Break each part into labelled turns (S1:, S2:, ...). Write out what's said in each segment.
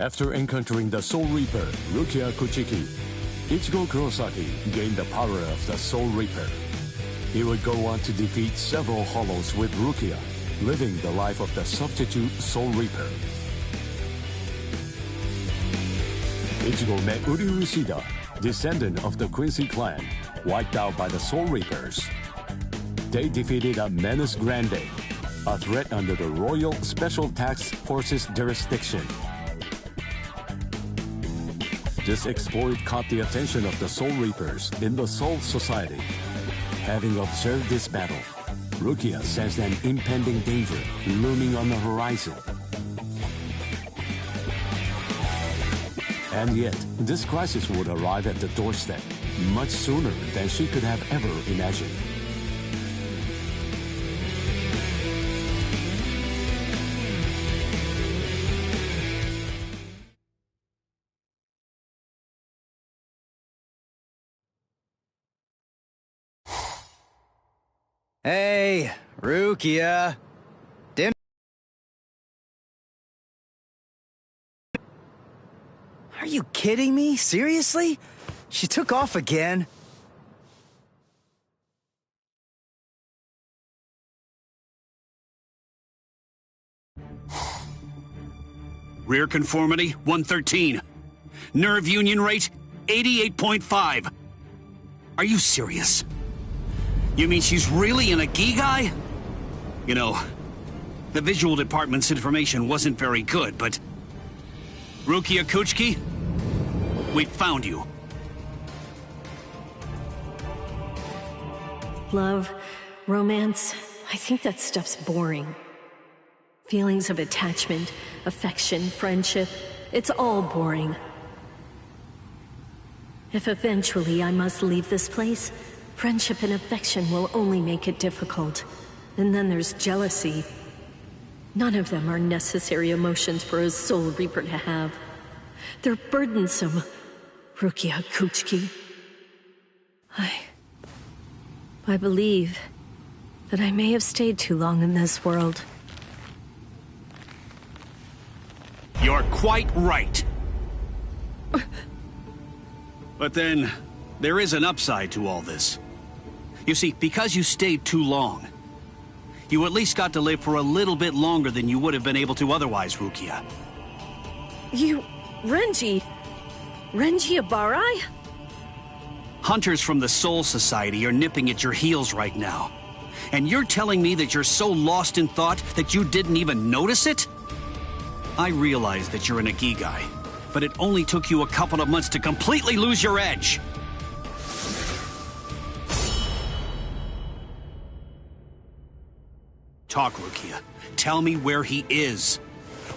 S1: After encountering the Soul Reaper, Rukia Kuchiki, Ichigo Kurosaki gained the power of the Soul Reaper. He would go on to defeat several Hollows with Rukia, living the life of the substitute Soul Reaper. Ichigo met Uryu Ishida, descendant of the Quincy clan, wiped out by the Soul Reapers. They defeated a Menace Grande, a threat under the Royal Special Task Forces jurisdiction. This exploit caught the attention of the Soul Reapers in the Soul Society. Having observed this battle, Rukia sensed an impending danger looming on the horizon. And yet, this crisis would arrive at the doorstep much sooner than she could have ever imagined.
S2: Hey, Rukia. Are you kidding me? Seriously? She took off again?
S3: Rear conformity, 113. Nerve union rate, 88.5. Are you serious? You mean she's really in a Gigai? You know, the visual department's information wasn't very good, but... Rukia Kuchiki, we found you.
S4: Love, romance, I think that stuff's boring. Feelings of attachment, affection, friendship, it's all boring. If eventually I must leave this place, friendship and affection will only make it difficult. And then there's jealousy. None of them are necessary emotions for a Soul Reaper to have. They're burdensome, Rukia Kuchiki. I believe that I may have stayed too long in this world.
S3: You're quite right. But then, there is an upside to all this. You see, because you stayed too long, you at least got to live for a little bit longer than you would have been able to otherwise, Rukia.
S4: You... Renji Abarai?
S3: Hunters from the Soul Society are nipping at your heels right now. And you're telling me that you're so lost in thought that you didn't even notice it? I realize that you're an Ikigai, but it only took you a couple of months to completely lose your edge. Talk, Rukia. Tell me where he is.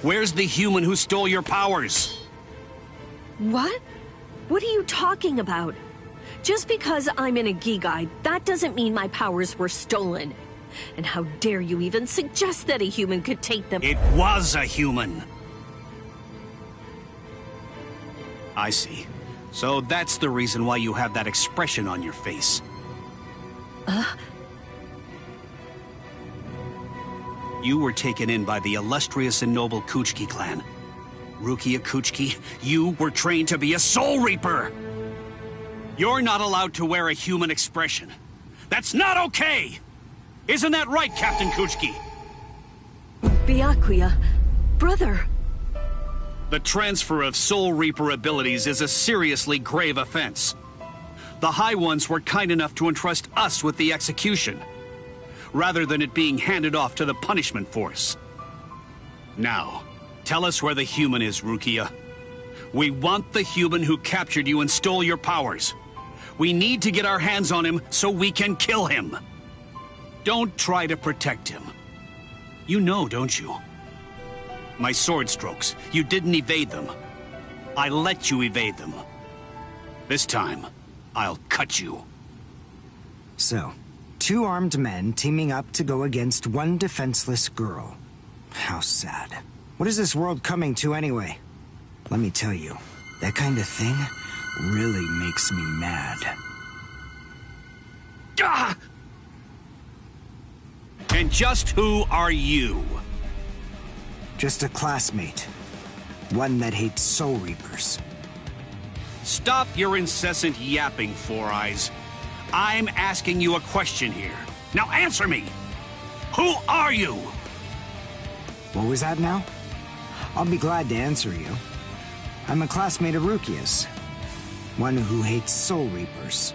S3: Where's the human who stole your powers?
S4: What? What are you talking about? Just because I'm in a Gigai, that doesn't mean my powers were stolen. And how dare you even suggest that a human could take them?
S3: It was a human. I see. So that's the reason why you have that expression on your face. You were taken in by the illustrious and noble Kuchiki clan. Rukia Kuchiki, you were trained to be a Soul Reaper! You're not allowed to wear a human expression. That's not okay! Isn't that right, Captain Kuchiki?
S4: Byakuya, brother.
S3: The transfer of Soul Reaper abilities is a seriously grave offense. The High Ones were kind enough to entrust us with the execution, rather than it being handed off to the punishment force. Now, tell us where the human is, Rukia. We want the human who captured you and stole your powers. We need to get our hands on him so we can kill him. Don't try to protect him. You know, don't you? My sword strokes, you didn't evade them. I let you evade them. This time, I'll cut you.
S5: So, two armed men teaming up to go against one defenseless girl. How sad. What is this world coming to anyway? Let me tell you, that kind of thing really makes me mad.
S3: Ah! And just who are you?
S5: Just a classmate. One that hates Soul Reapers.
S3: Stop your incessant yapping, Four Eyes. I'm asking you a question here. Now answer me! Who are you?
S5: What was that now? I'll be glad to answer you. I'm a classmate of Rukia's. One who hates Soul Reapers.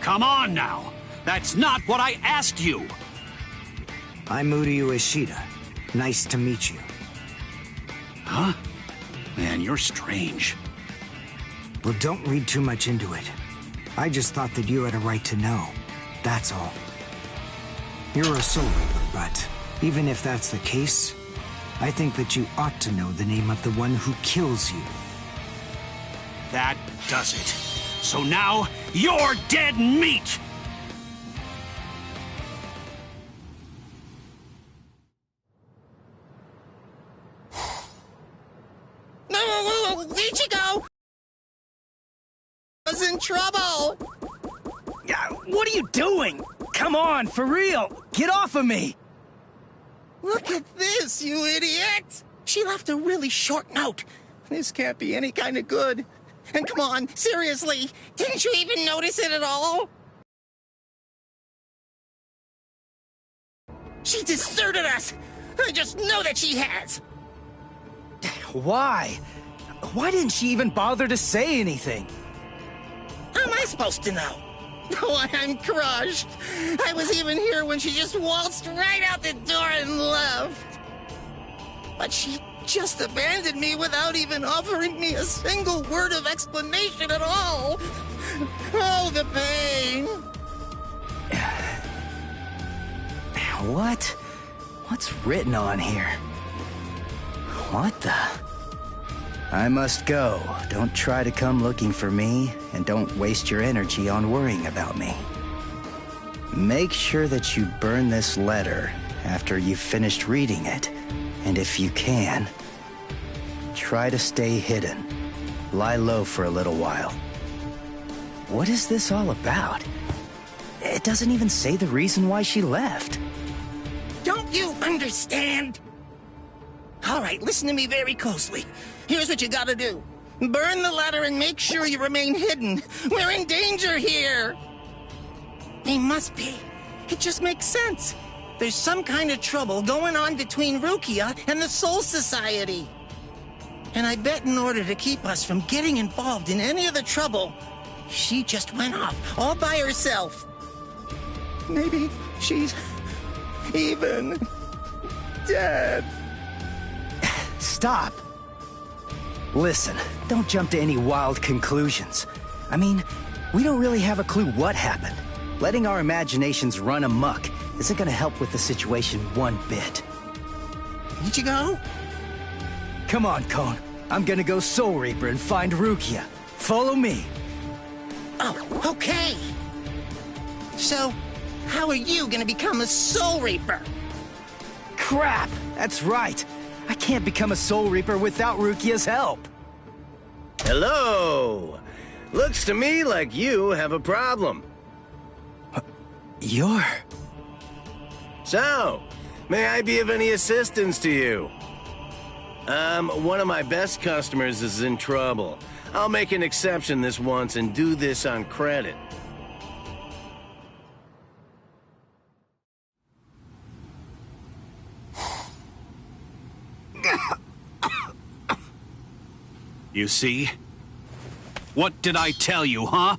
S3: Come on now! That's not what I asked you!
S5: I'm Uryu Ishida. Nice to meet you.
S3: Huh? Man, you're strange.
S5: Well, don't read too much into it. I just thought that you had a right to know. That's all. You're a Soul Reaper, but even if that's the case, I think that you ought to know the name of the one who kills you.
S3: That does it. So now, you're dead meat!
S2: No, Ichigo! I was in trouble!
S6: Yeah, what are you doing? Come on, for real! Get off of me!
S2: Look at this, you idiot! She left a really short note. This can't be any kind of good. And come on, seriously, didn't you even notice it at all? She deserted us! I just know that she has!
S6: Why? Why didn't she even bother to say anything?
S2: How am I supposed to know? Oh, I'm crushed. I was even here when she just waltzed right out the door and left. But she just abandoned me without even offering me a single word of explanation at all. Oh, the pain.
S6: What? What's written on here? What the? I must go. Don't try to come looking for me, and don't waste your energy on worrying about me. Make sure that you burn this letter after you've finished reading it, and if you can, try to stay hidden. Lie low for a little while. What is this all about? It doesn't even say the reason why she left.
S2: Don't you understand? All right, listen to me very closely. Here's what you gotta do. Burn the letter and make sure you remain hidden. We're in danger here. They must be. It just makes sense. There's some kind of trouble going on between Rukia and the Soul Society. And I bet in order to keep us from getting involved in any of the trouble, she just went off all by herself. Maybe she's even dead.
S6: Stop. Listen, don't jump to any wild conclusions. I mean, we don't really have a clue what happened. Letting our imaginations run amok isn't gonna help with the situation one bit.
S2: Ichigo?
S6: Come on, Kon. I'm gonna go Soul Reaper and find Rukia. Follow me.
S2: Oh, okay. So, how are you gonna become a Soul Reaper?
S6: Crap! That's right. I can't become a Soul Reaper without Rukia's help.
S7: Hello! Looks to me like you have a problem.
S6: You're...
S7: So, may I be of any assistance to you? One of my best customers is in trouble. I'll make an exception this once and do this on credit.
S3: You see? What did I tell you, huh?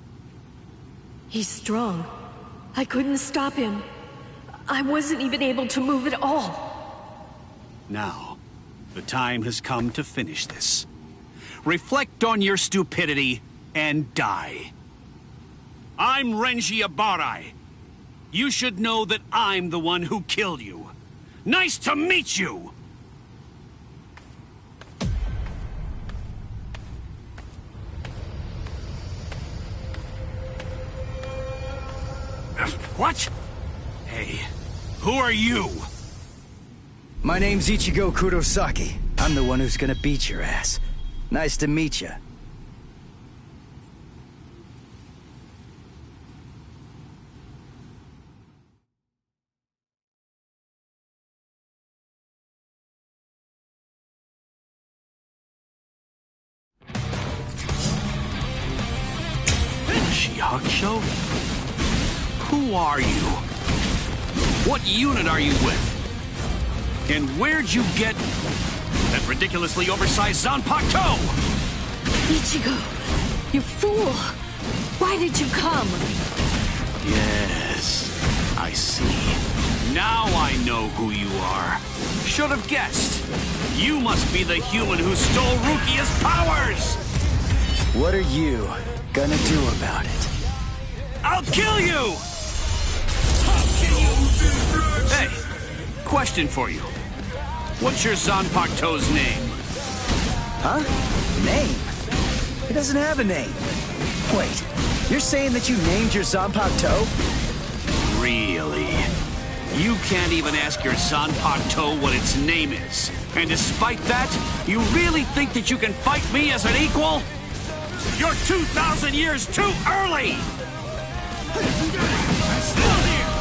S4: He's strong. I couldn't stop him. I wasn't even able to move at all.
S3: Now, the time has come to finish this. Reflect on your stupidity and die. I'm Renji Abarai. You should know that I'm the one who killed you. Nice to meet you! What? Hey, who are you?
S6: My name's Ichigo Kurosaki. I'm the one who's gonna beat your ass. Nice to meet you.
S3: Hakusho? Who are you? What unit are you with? And where'd you get that ridiculously oversized Zanpakuto?
S4: Ichigo, you fool! Why did you come?
S3: Yes, I see. Now I know who you are. Should have guessed. You must be the human who stole Rukia's powers!
S6: What are you gonna do about it?
S3: I'll kill you! Hey, question for you. What's your Zanpakuto's name?
S6: Huh? Name? He doesn't have a name. Wait, you're saying that you named your Zanpakuto?
S3: Really? You can't even ask your Zanpakuto what its name is. And despite that, you really think that you can fight me as an equal? You're 2,000 years too early! Still here!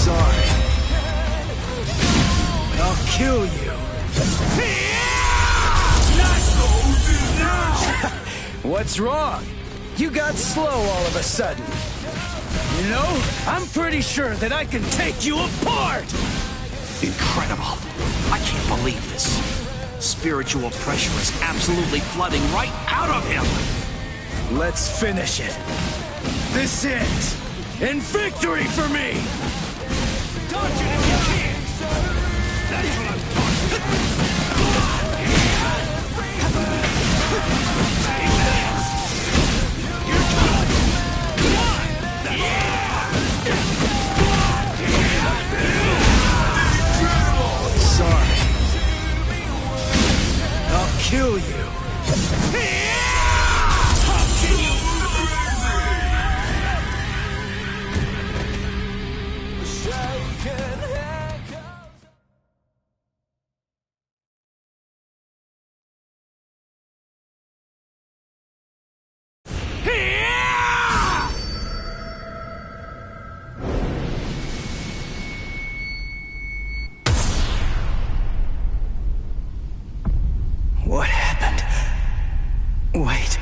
S6: Sorry. I'll kill you. What's wrong? You got slow all of a sudden. You know, I'm pretty sure that I can take you apart!
S3: Incredible. I can't believe this. Spiritual pressure is absolutely flooding right out of him.
S6: Let's finish it. This ends in victory for me!
S3: Dodge it if you can! That's what I'm talking about. Take this! You're done! Come on!
S6: Sorry. I'll kill you. What happened? Wait.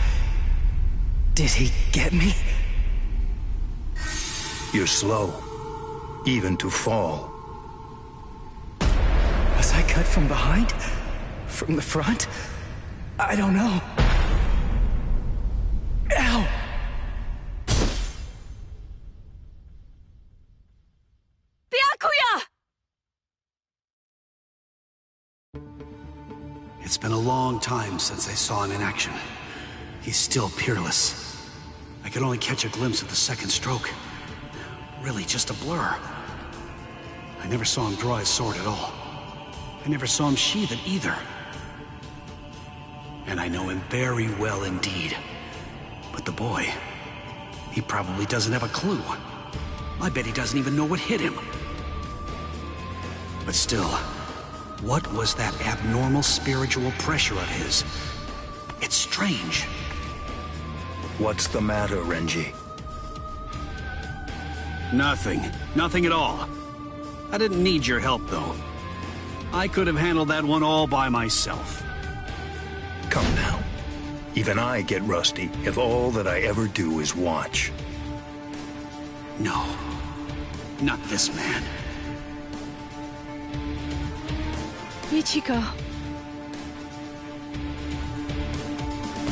S6: Did he get me?
S8: You're slow, even to fall.
S6: Was I cut from behind? From the front? I don't know. Ow!
S4: Byakuya!
S3: It's been a long time since I saw him in action. He's still peerless. I could only catch a glimpse of the second stroke. Really just a blur. I never saw him draw his sword at all. I never saw him sheath it either. And I know him very well indeed. But the boy, he probably doesn't have a clue. I bet he doesn't even know what hit him. But still, what was that abnormal spiritual pressure of his? It's strange.
S8: What's the matter, Renji?
S3: Nothing. Nothing at all. I didn't need your help, though. I could have handled that one all by myself.
S8: Come now. Even I get rusty if all that I ever do is watch.
S3: No. Not this man.
S4: Ichigo.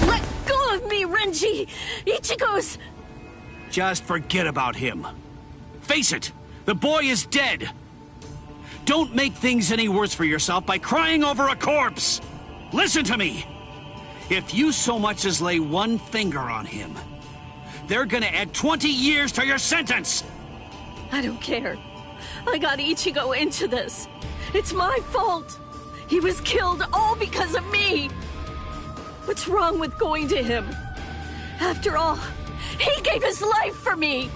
S4: Let go of me, Renji! Ichigo's...
S3: Just forget about him. Face it, the boy is dead. Don't make things any worse for yourself by crying over a corpse. Listen to me. If you so much as lay one finger on him, they're gonna add 20 years to your sentence.
S4: I don't care. I got Ichigo into this. It's my fault. He was killed all because of me. What's wrong with going to him? After all, he gave his life for me.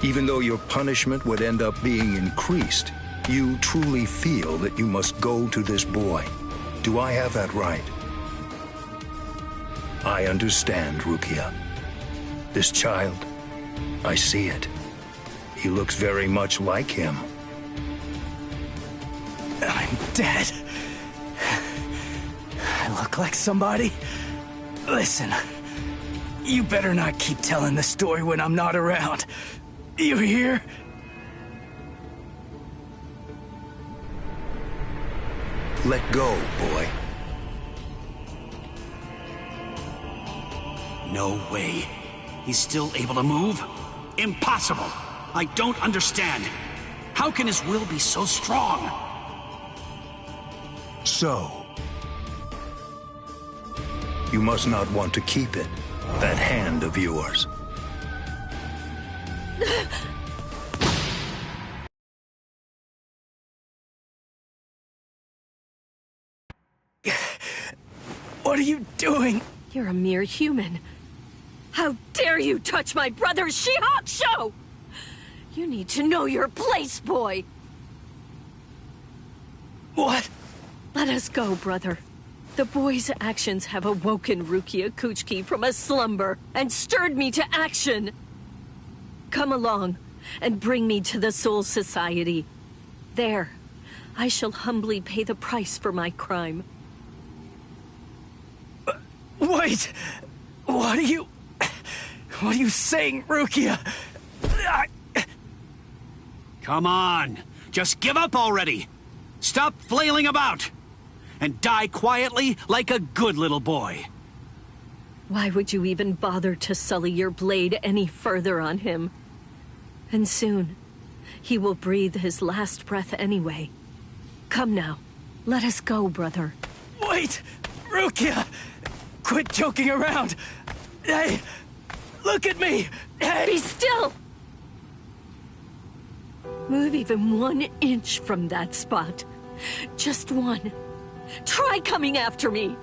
S8: Even though your punishment would end up being increased, you truly feel that you must go to this boy. Do I have that right? I understand, Rukia. This child, I see it. He looks very much like him.
S6: I'm dead. I look like somebody? Listen, you better not keep telling the story when I'm not around. You hear?
S8: Let go, boy.
S3: No way. He's still able to move? Impossible! I don't understand. How can his will be so strong?
S8: So, you must not want to keep it, that hand of yours.
S6: What are you doing?
S4: You're a mere human. How dare you touch my brother's Shihakusho! You need to know your place, boy!
S6: What?
S4: Let us go, brother. The boy's actions have awoken Rukia Kuchiki from a slumber and stirred me to action. Come along and bring me to the Soul Society. There, I shall humbly pay the price for my crime.
S6: Wait! What are you saying, Rukia?
S3: Come on! Just give up already! Stop flailing about! And die quietly like a good little boy.
S4: Why would you even bother to sully your blade any further on him? And soon, he will breathe his last breath anyway. Come now, let us go, brother.
S6: Wait! Rukia! Quit joking around! Hey! Look at me! Hey!
S4: Be still! Move even 1 inch from that spot. Just one. Try coming after me!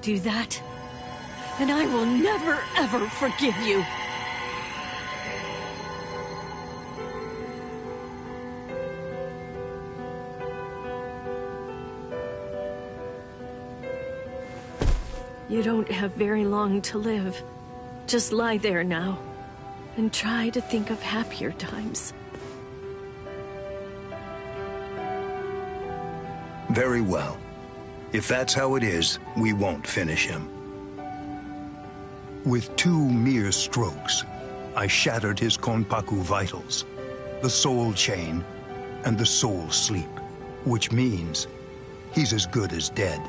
S4: Do that, and I will never, ever forgive you. You don't have very long to live. Just lie there now, and try to think of happier times.
S8: Very well. If that's how it is, we won't finish him. With 2 mere strokes, I shattered his Konpaku vitals, the soul chain, and the soul sleep, which means he's as good as dead.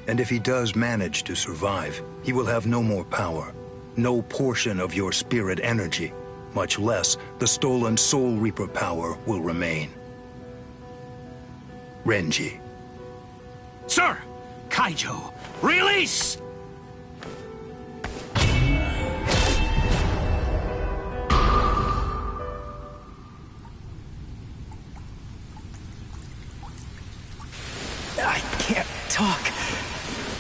S8: And if he does manage to survive, he will have no more power, no portion of your spirit energy, much less the stolen Soul Reaper power will remain. Renji.
S3: Sir! Kaijo, release!
S6: I can't talk.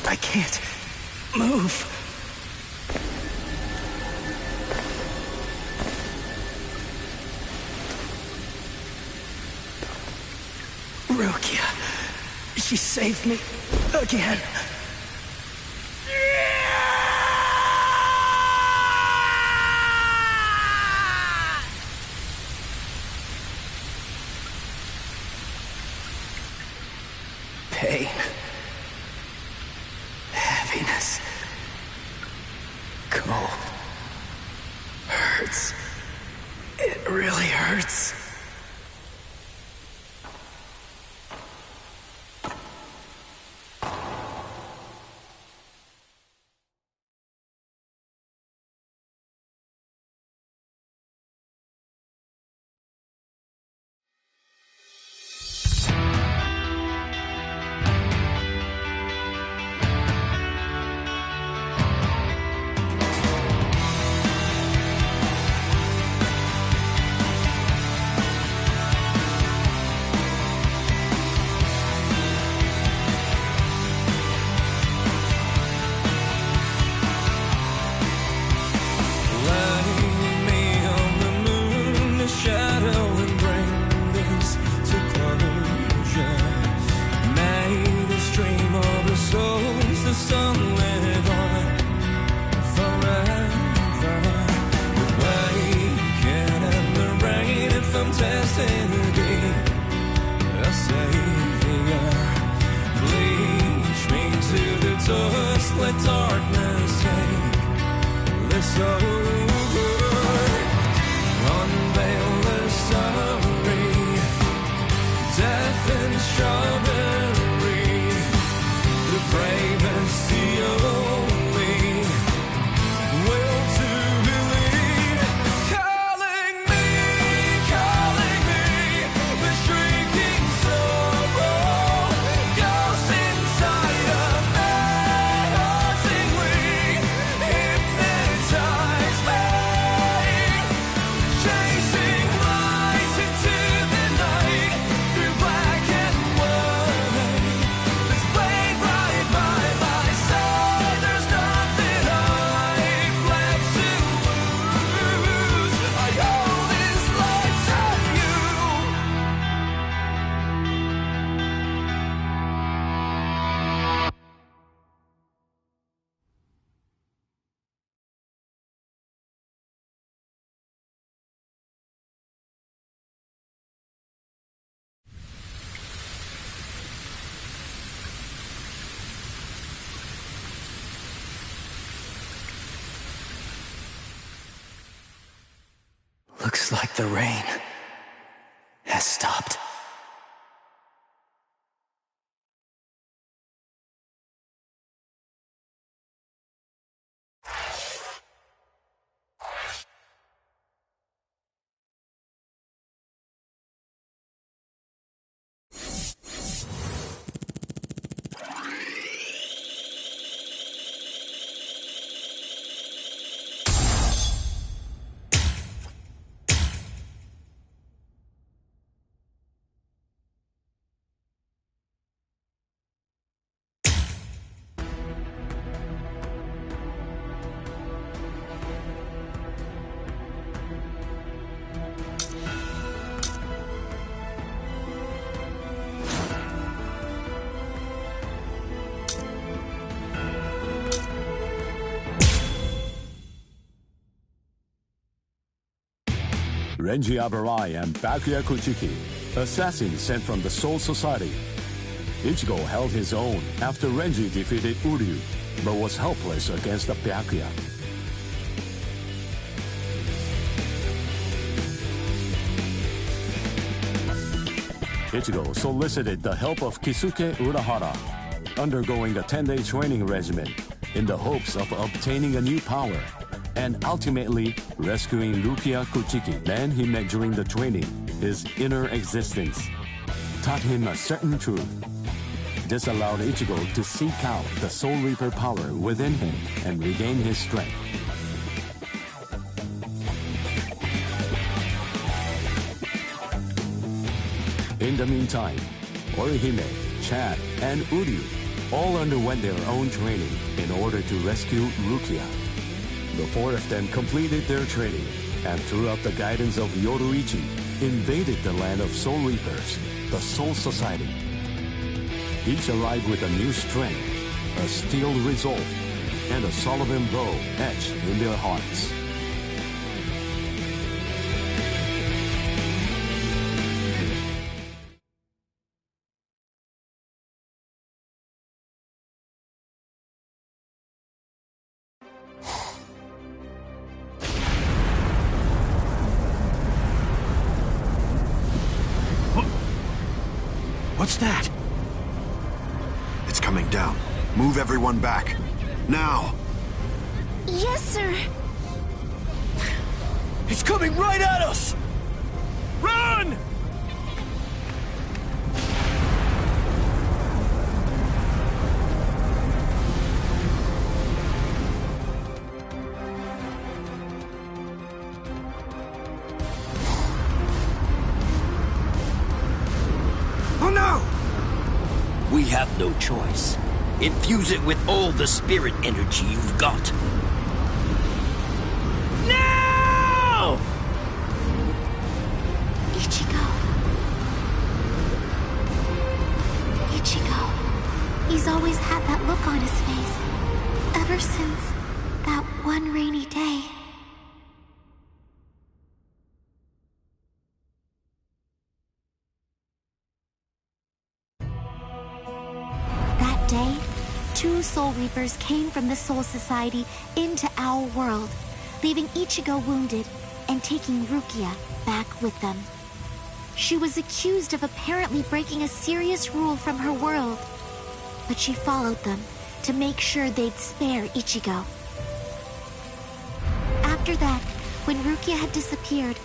S6: I can't move. Rukia, she saved me again. Pain. Heaviness. Cold. Hurts. It really hurts. Looks like the rain has stopped.
S1: Renji Abarai and Byakuya Kuchiki, assassins sent from the Soul Society. Ichigo held his own after Renji defeated Uryu, but was helpless against the Byakuya. Ichigo solicited the help of Kisuke Urahara, undergoing a 10-day training regimen in the hopes of obtaining a new power, and ultimately rescuing Rukia Kuchiki. Then he met during the training, his inner existence, taught him a certain truth. This allowed Ichigo to seek out the Soul Reaper power within him and regain his strength. In the meantime, Orihime, Chad, and Uryu all underwent their own training in order to rescue Rukia. The four of them completed their training, and throughout the guidance of Yoruichi, invaded the land of Soul Reapers, the Soul Society. Each arrived with a new strength, a steel resolve, and a Sullivan bow etched in their hearts.
S9: What's that? It's coming down. Move everyone back. Now!
S10: Yes, sir.
S6: It's coming right at us! Run!
S9: Oh no!
S11: We have no choice. Infuse it with all the spirit energy you've got.
S6: Now!
S10: Ichigo. Ichigo. He's always had that look on his face. Ever since that one rainy day. That day, two Soul Reapers came from the Soul Society into our world, leaving Ichigo wounded and taking Rukia back with them. She was accused of apparently breaking a serious rule from her world, but she followed them to make sure they'd spare Ichigo. After that, when Rukia had disappeared,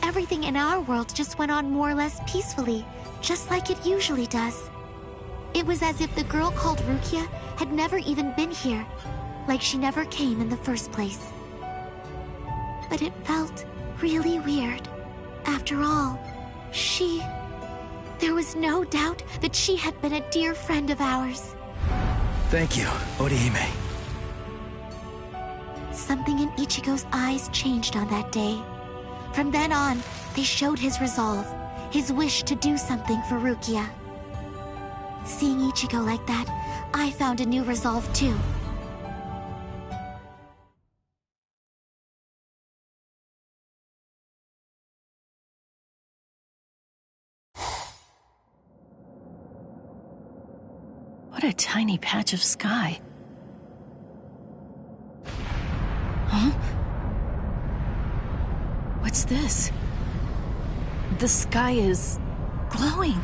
S10: everything in our world just went on more or less peacefully, just like it usually does. It was as if the girl called Rukia had never even been here, like she never came in the first place. But it felt really weird. After all, there was no doubt that she had been a dear friend of ours.
S6: Thank you, Orihime.
S10: Something in Ichigo's eyes changed on that day. From then on, they showed his resolve, his wish to do something for Rukia. Seeing Ichigo like that, I found a new resolve too.
S4: What a tiny patch of sky. Huh? What's this? The sky is glowing.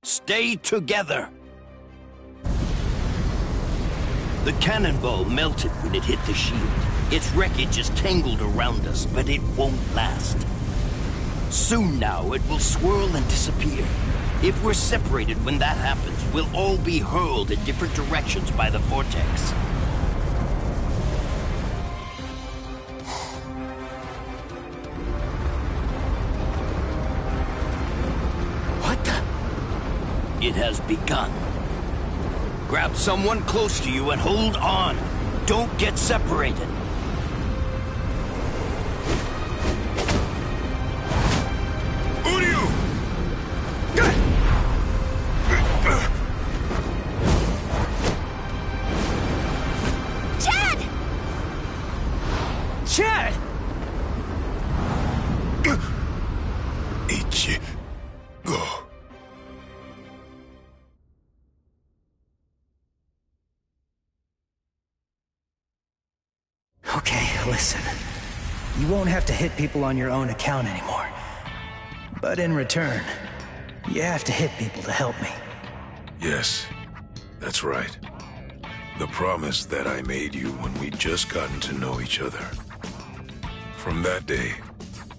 S11: Stay together. The cannonball melted when it hit the shield. Its wreckage is tangled around us, but it won't last. Soon now, it will swirl and disappear. If we're separated when that happens, we'll all be hurled in different directions by the vortex.
S6: What the?
S11: It has begun. Grab someone close to you and hold on. Don't get separated.
S6: Chad!
S9: Go.
S6: Okay, listen. You won't have to hit people on your own account anymore. But in return, you have to hit people to help me.
S9: Yes, that's right. The promise that I made you when we'd just gotten to know each other. From that day,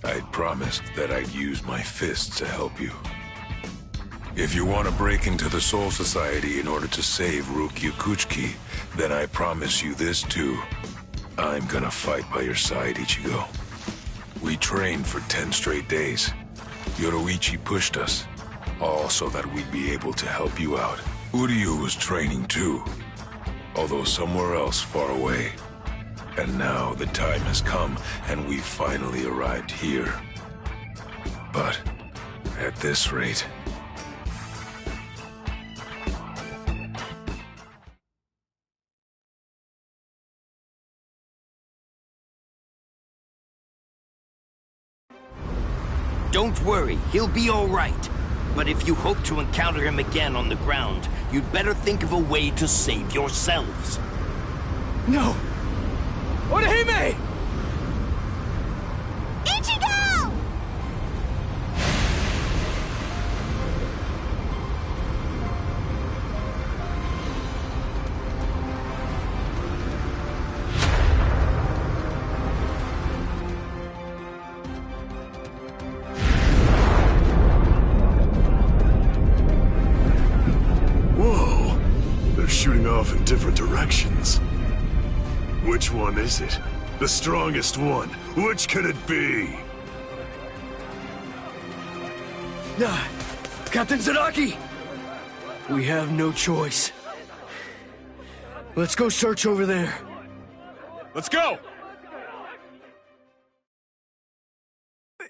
S9: I'd promised that I'd use my fists to help you. If you want to break into the Soul Society in order to save Rukia Kuchiki, then I promise you this too. I'm gonna fight by your side, Ichigo. We trained for 10 straight days. Yoruichi pushed us, all so that we'd be able to help you out. Uryu was training too, although somewhere else far away. And now the time has come, and we've finally arrived here. But at this rate...
S11: Don't worry, he'll be all right. But if you hope to encounter him again on the ground, you'd better think of a way to save yourselves.
S6: No! Orihime!
S10: Ichigo!
S9: Whoa! They're shooting off in different directions. Which one is it? The strongest one. Which could it be?
S6: Captain Zaraki! We have no choice. Let's go search over there.
S3: Let's go!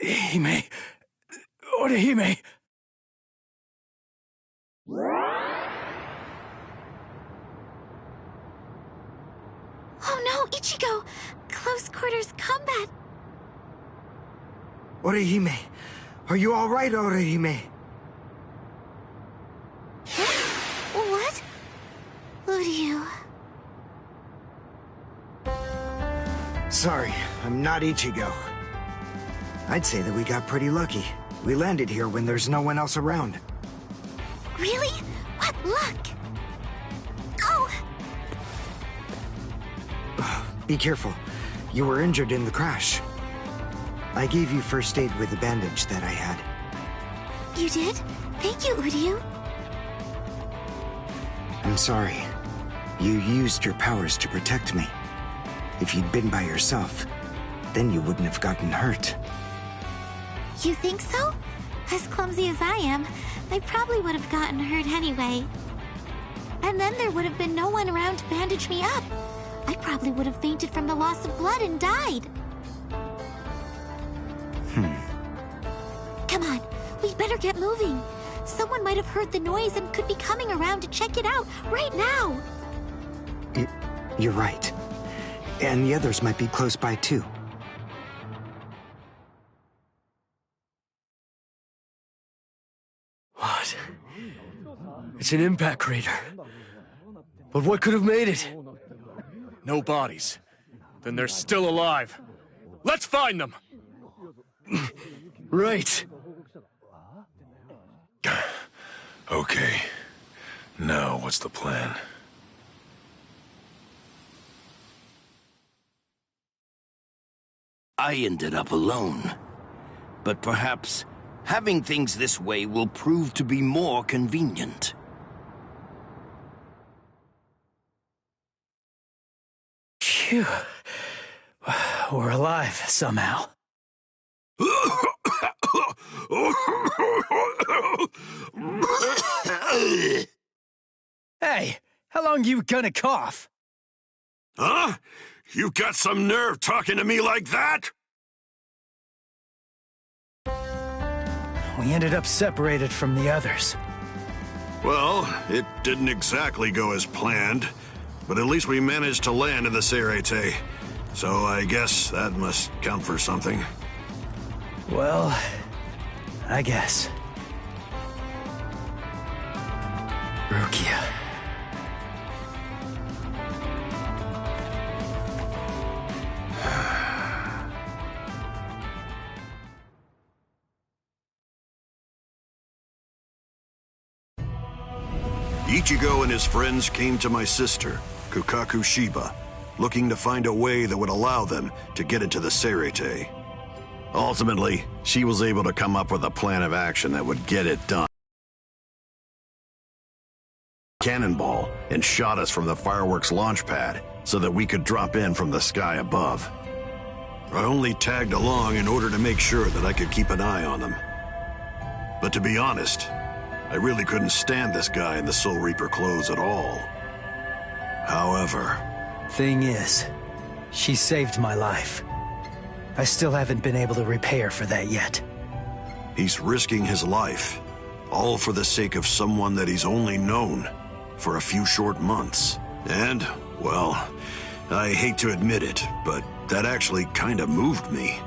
S6: Hime. Orihime.
S10: Oh no, Ichigo! Close quarters combat!
S5: Orihime, are you all right, Orihime?
S10: What? Uryu.
S5: Sorry, I'm not Ichigo. I'd say that we got pretty lucky. We landed here when there's no one else around.
S10: Really? What luck! Oh!
S5: Be careful. You were injured in the crash. I gave you first aid with the bandage that I had.
S10: You did? Thank you, Uryu.
S5: I'm sorry. You used your powers to protect me. If you'd been by yourself, then you wouldn't have gotten hurt.
S10: You think so? As clumsy as I am, I probably would have gotten hurt anyway. And then there would have been no one around to bandage me up. I probably would have fainted from the loss of blood and died. Come on, we'd better get moving. Someone might have heard the noise and could be coming around to check it out right now.
S5: You're right. And the others might be close by too.
S6: What? It's an impact crater.
S12: But what could have made it? No bodies. Then they're still alive. Let's find them! Right.
S9: Okay. Now, what's the plan?
S11: I ended up alone. But perhaps having things this way will prove to be more convenient.
S6: Phew. We're alive, somehow. Hey, how long you gonna cough?
S9: Huh? You got some nerve talking to me like that?
S6: We ended up separated from the others.
S9: Well, it didn't exactly go as planned, but at least we managed to land in the Serete. So I guess that must count for something.
S6: Well, I guess. Rukia.
S9: Ichigo and his friends came to my sister, Kukaku Shiba, looking to find a way that would allow them to get into the Serete. Ultimately, she was able to come up with a plan of action that would get it done. Cannonball and shot us from the fireworks launch pad so that we could drop in from the sky above. I only tagged along in order to make sure that I could keep an eye on them. But to be honest, I really couldn't stand this guy in the Soul Reaper clothes at all. However...
S6: Thing is, she saved my life. I still haven't been able to repay her for that yet.
S9: He's risking his life, all for the sake of someone that he's only known for a few short months. And, well, I hate to admit it, but that actually kind of moved me.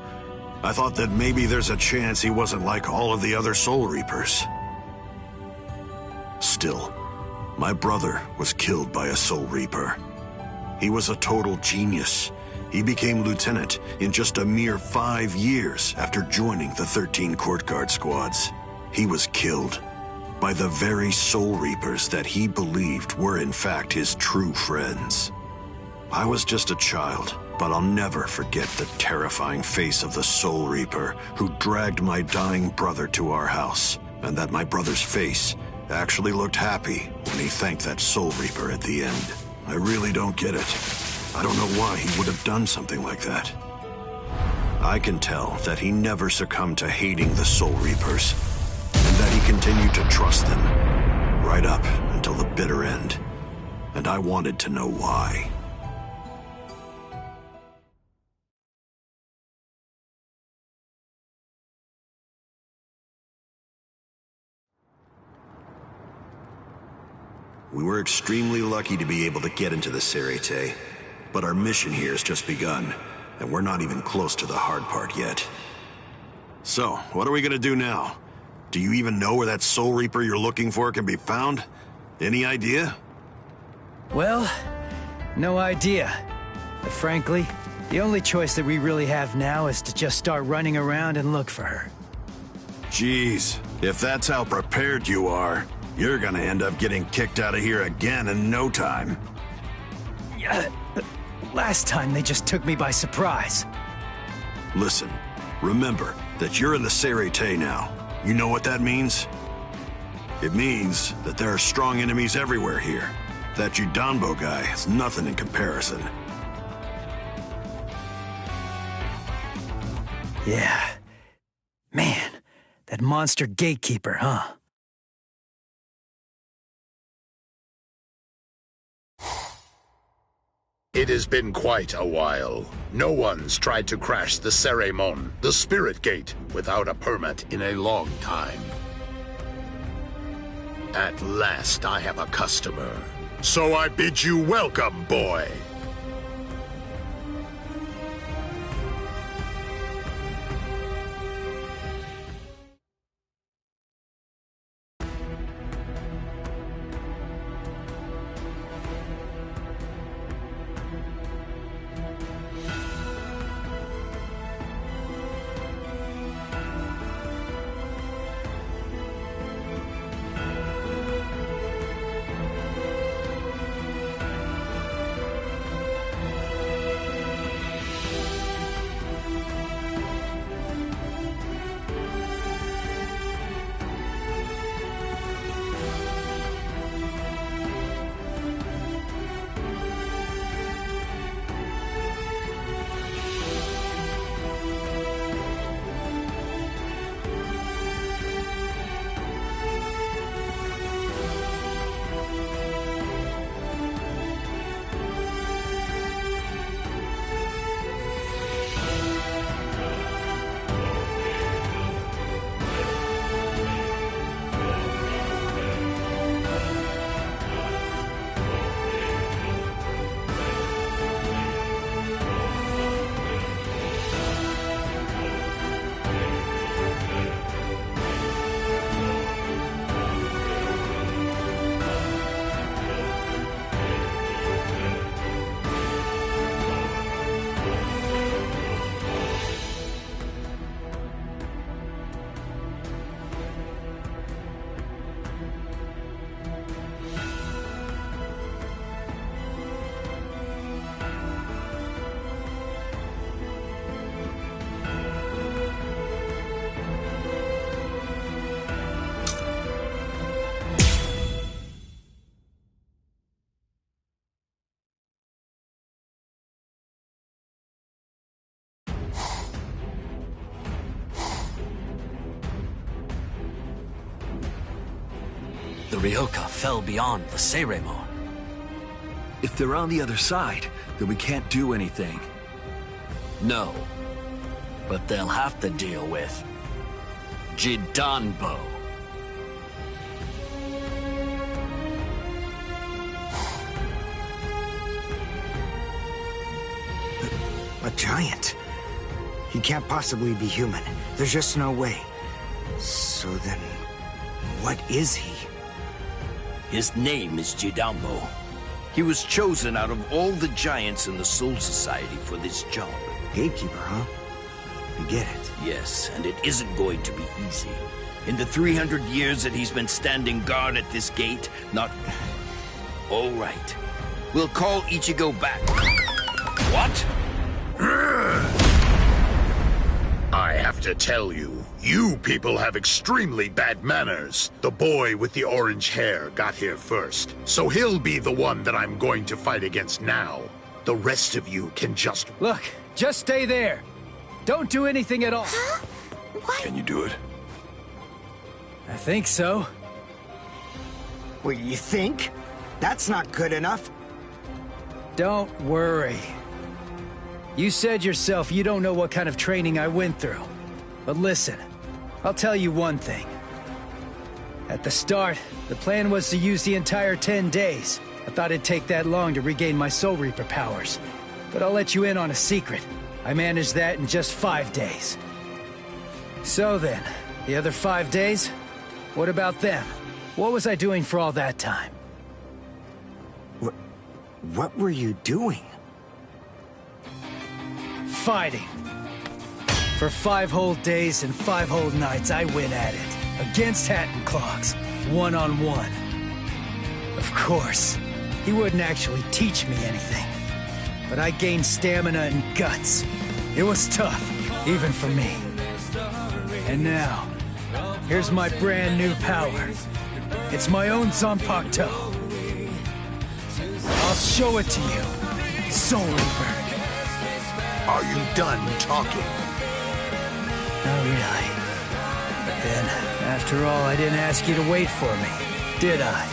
S9: I thought that maybe there's a chance he wasn't like all of the other Soul Reapers. Still, my brother was killed by a Soul Reaper. He was a total genius. He became lieutenant in just a mere 5 years after joining the 13 Court Guard squads. He was killed by the very Soul Reapers that he believed were in fact his true friends. I was just a child, but I'll never forget the terrifying face of the Soul Reaper who dragged my dying brother to our house, and that my brother's face actually looked happy when he thanked that Soul Reaper at the end. I really don't get it. I don't know why he would have done something like that. I can tell that he never succumbed to hating the Soul Reapers, and that he continued to trust them, right up until the bitter end. And I wanted to know why. We were extremely lucky to be able to get into the Serete, but our mission here has just begun, and we're not even close to the hard part yet. So, what are we gonna do now? Do you even know where that Soul Reaper you're looking for can be found? Any idea?
S6: Well, no idea. But frankly, the only choice that we really have now is to just start running around and look for her.
S9: Jeez, if that's how prepared you are, you're gonna end up getting kicked out of here again in no time.
S6: Yeah, last time they just took me by surprise.
S9: Listen, remember that you're in the Serete now. You know what that means? It means that there are strong enemies everywhere here. That Judanbo guy is nothing in comparison.
S6: Yeah. Man, that monster gatekeeper, huh?
S13: It has been quite a while. No one's tried to crash the Ceremon, the Spirit Gate, without a permit in a long time. At last I have a customer. So I bid you welcome, boy.
S14: The Ryoka fell beyond the Seiremon.
S15: If they're on the other side, then we can't do anything.
S14: No. But they'll have to deal with Jidanbo.
S5: A giant? He can't possibly be human. There's just no way. So then, what is he?
S11: His name is Jidanbo. He was chosen out of all the giants in the Soul Society for this job.
S5: Gatekeeper, huh? I get it.
S11: Yes, and it isn't going to be easy. In the 300 years that he's been standing guard at this gate, not... All right. We'll call Ichigo back. What?
S13: I have to tell you, you people have extremely bad manners. The boy with the orange hair got here first, so he'll be the one that I'm going to fight against now. The rest of you can just...
S16: Look, just stay there. Don't do anything at all.
S10: Huh? What?
S9: Can you do it?
S16: I think so.
S5: What do you think? That's not good enough.
S16: Don't worry. You said yourself you don't know what kind of training I went through. But listen, I'll tell you one thing. At the start, the plan was to use the entire 10 days. I thought it'd take that long to regain my Soul Reaper powers. But I'll let you in on a secret. I managed that in just 5 days. So then, the other 5 days? What about them? What was I doing for all that time?
S5: What were you doing?
S16: Fighting. For 5 whole days and 5 whole nights, I went at it. Against Hatton Clogs. One-on-one. Of course, he wouldn't actually teach me anything. But I gained stamina and guts. It was tough, even for me. And now, here's my brand new power. It's my own Zanpakuto. I'll show it to you, Soul Reaper.
S13: Are you done talking?
S16: Not really. But then, after all, I didn't ask you to wait for me, did I?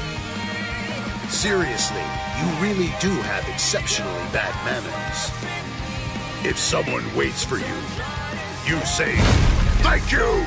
S13: Seriously, you really do have exceptionally bad manners. If someone waits for you, you say, "Thank you!"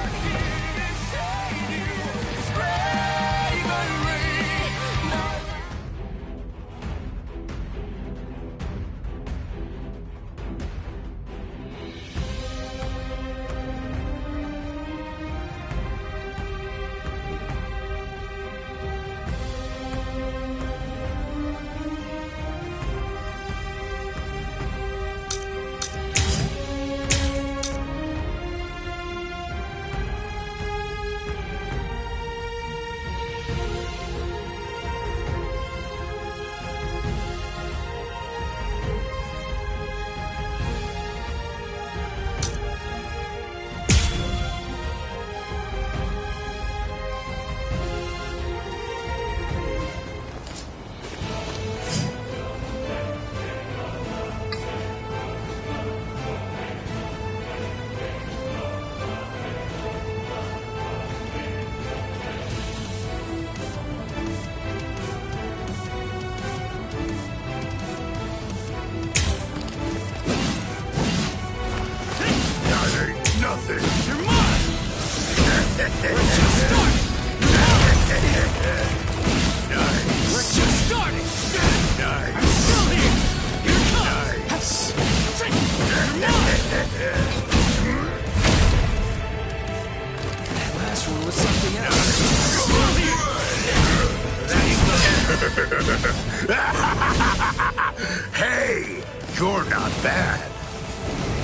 S13: Hey, you're not bad.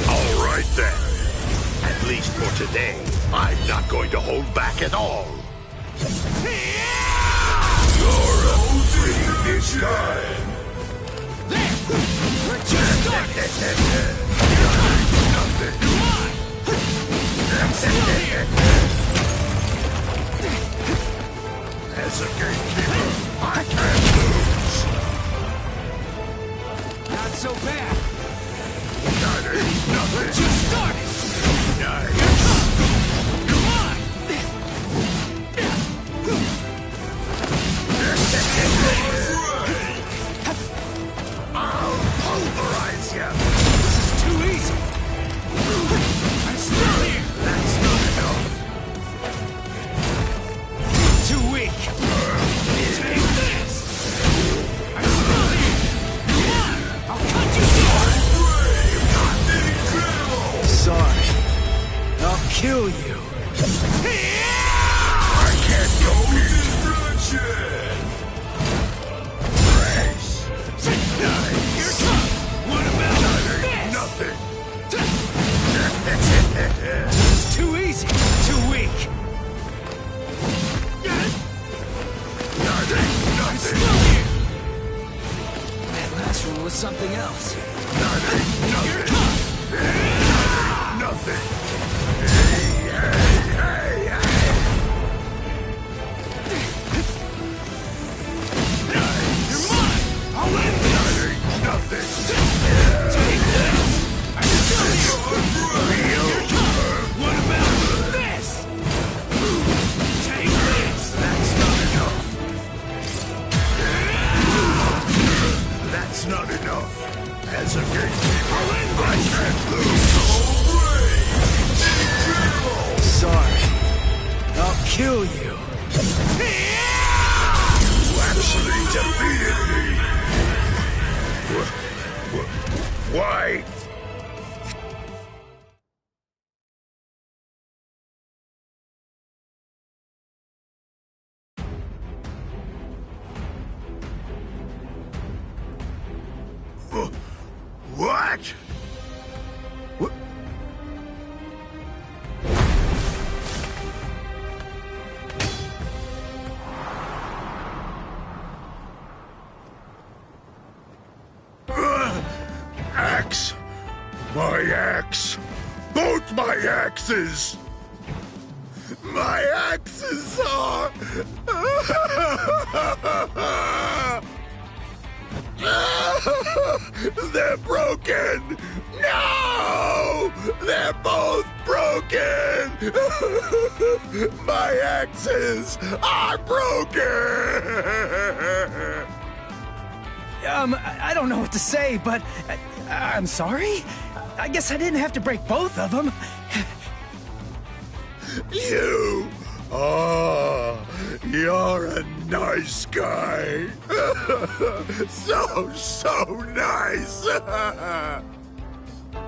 S13: All right then. At least for today, I'm not going to hold back at all. You're a free this time.
S17: We're just starting.
S13: Nothing.
S17: Come on. I'm still here.
S13: As a gatekeeper, I can't lose.
S17: Not so bad.
S13: That ain't nothing.
S17: We're just starting.
S13: Nice.
S17: Come on.
S13: ya!
S17: This is too easy! I'm still here!
S13: That's not enough!
S17: Too weak! Take this! I'm still here! Come on! I'll cut you down!
S16: Sorry. I'll kill you.
S13: I can't go destruction!
S17: Here it comes! What about this?
S13: Nothing!
S17: This is too easy! Too weak! I'm still here!
S14: That last one was something else.
S17: Here it comes!
S13: Nothing!
S17: You're mine! I'll end this!
S13: Nothing!
S17: Take this! I'm still here! Here it comes! What about this? Take this!
S13: That's not enough! That's not enough! As a gatekeeper, I can't lose!
S16: Sorry. I'll kill you.
S13: You actually defeated me! Why? What? What? Axe! My axe! Both my axes! My axes are... They're broken! No! They're both broken! My axes are broken!
S16: I don't know what to say, but I'm sorry. I guess I didn't have to break both of them.
S13: You! Oh, you're a nice guy. So nice.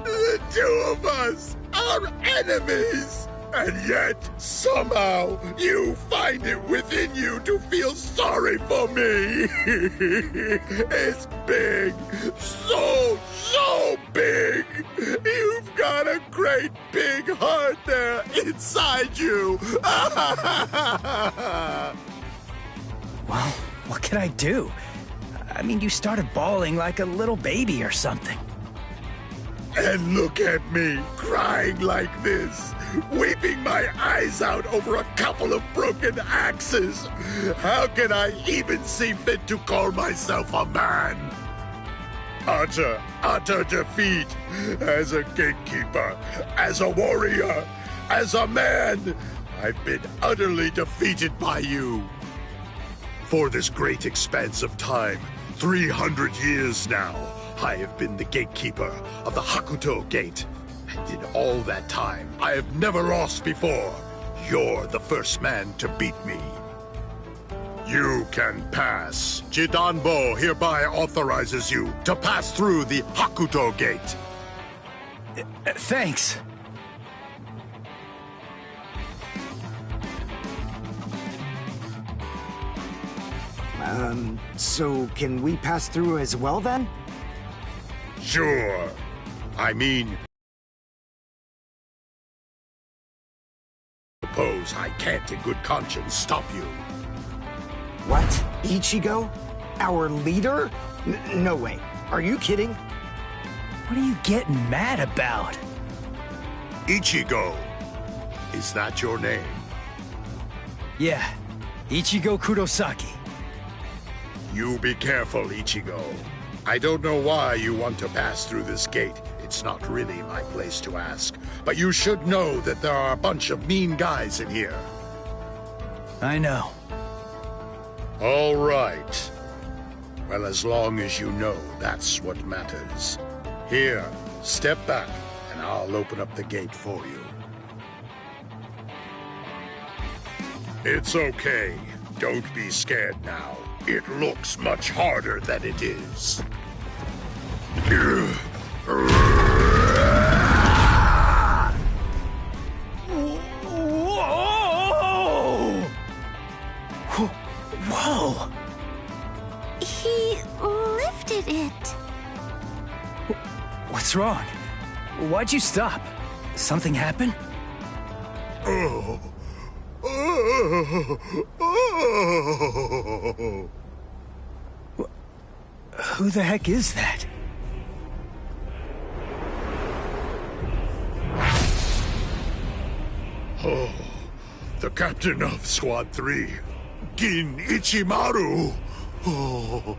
S13: The two of us are enemies. And yet, somehow, you find it within you to feel sorry for me. It's big. So big. You've got a great big heart there inside you.
S16: Well, what can I do? I mean, you started bawling like a little baby or something.
S13: And look at me, crying like this, weeping my eyes out over a couple of broken axes. How can I even see fit to call myself a man? Utter defeat. As a gatekeeper, as a warrior, as a man, I've been utterly defeated by you. For this great expanse of time, 300 years now, I have been the gatekeeper of the Hakuto Gate. And in all that time, I have never lost before. You're the first man to beat me. You can pass. Jidanbo hereby authorizes you to pass through the Hakuto Gate.
S16: Thanks.
S5: So can we pass through as well then?
S13: Sure. I mean... Suppose I can't in good conscience stop you.
S5: What? Ichigo? Our leader? No way. Are you kidding?
S16: What are you getting mad about?
S13: Ichigo. Is that your name?
S16: Yeah. Ichigo Kurosaki.
S13: You be careful, Ichigo. I don't know why you want to pass through this gate. It's not really my place to ask. But you should know that there are a bunch of mean guys in here.
S16: I know.
S13: All right. Well, as long as you know, that's what matters. Here, step back, and I'll open up the gate for you. It's okay. Don't be scared now. It looks much harder than it is.
S10: Whoa! He lifted it.
S16: What's wrong? Why'd you stop? Something happen?
S13: Oh.
S16: Who the heck is that?
S13: Oh, the captain of Squad 3, Gin Ichimaru. Oh.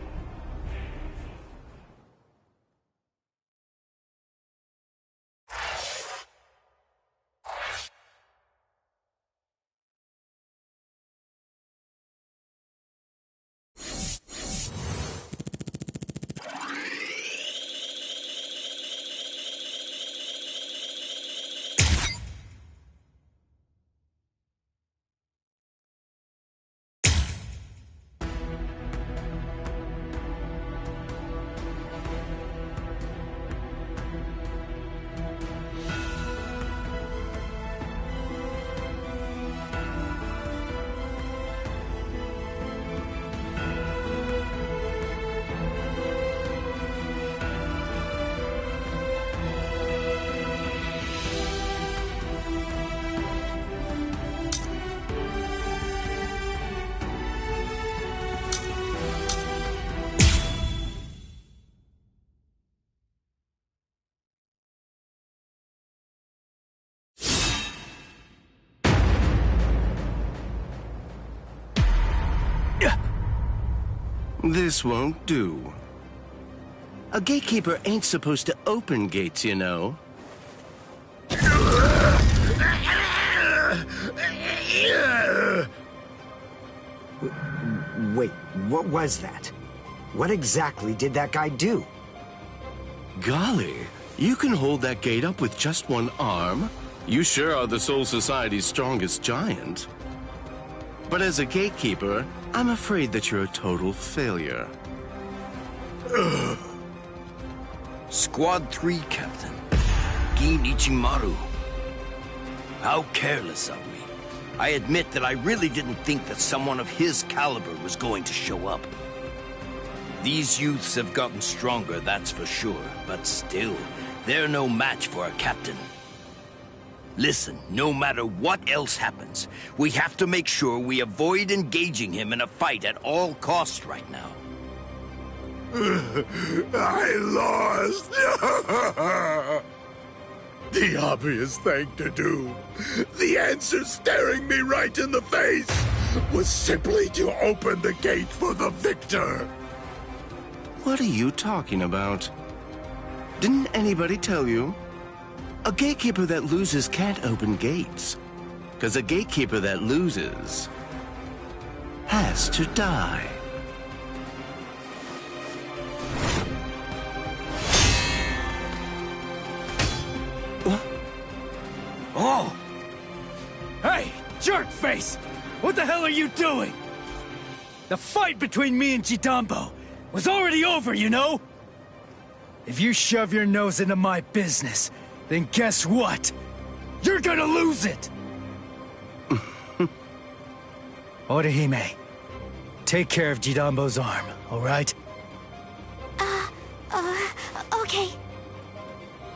S7: This won't do. A gatekeeper ain't supposed to open gates, you know.
S5: Wait, what was that? What exactly did that guy do?
S7: Golly, you can hold that gate up with just one arm? You sure are the Soul Society's strongest giant. But as a gatekeeper, I'm afraid that you're a total failure.
S11: Squad 3, Captain. Gin Ichimaru. How careless of me. I admit that I really didn't think that someone of his caliber was going to show up. These youths have gotten stronger, that's for sure, but still, they're no match for a captain. Listen, no matter what else happens, we have to make sure we avoid engaging him in a fight at all costs right now.
S13: I lost! The obvious thing to do, the answer staring me right in the face, was simply to open the gate for the victor.
S7: What are you talking about? Didn't anybody tell you? A gatekeeper that loses can't open gates. 'Cause a gatekeeper that loses has to die.
S16: What? Oh! Hey, jerkface! What the hell are you doing? The fight between me and Jidambo was already over, you know? If you shove your nose into my business, then guess what? You're gonna lose it! Orihime, take care of Jidambo's arm, alright?
S10: Okay.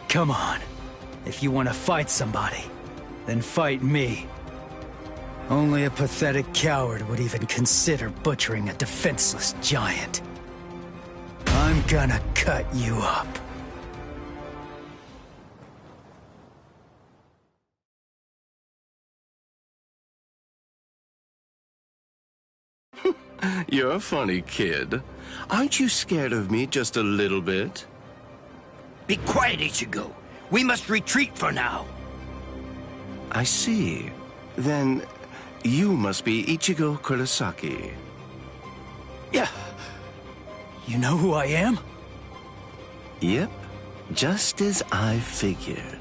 S16: Come on. If you want to fight somebody, then fight me. Only a pathetic coward would even consider butchering a defenseless giant. I'm gonna cut you up.
S7: You're a funny kid. Aren't you scared of me just a little bit?
S11: Be quiet, Ichigo. We must retreat for now.
S7: I see. Then you must be Ichigo Kurosaki.
S16: Yeah. You know who I am?
S7: Yep. Just as I figured.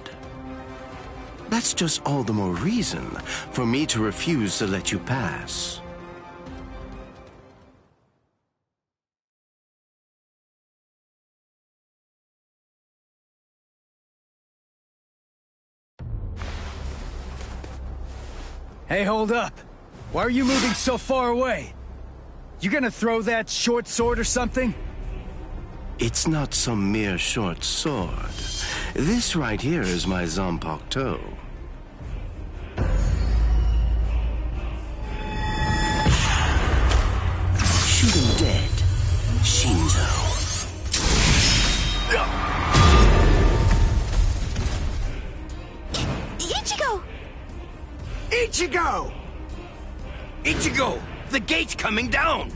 S7: That's just all the more reason for me to refuse to let you pass.
S16: Hey, hold up. Why are you moving so far away? You gonna throw that short sword or something?
S7: It's not some mere short sword. This right here is my Zanpakuto. Shoot him dead, Shinzo.
S10: Ichigo!
S11: Ichigo! Ichigo! The gate's coming down!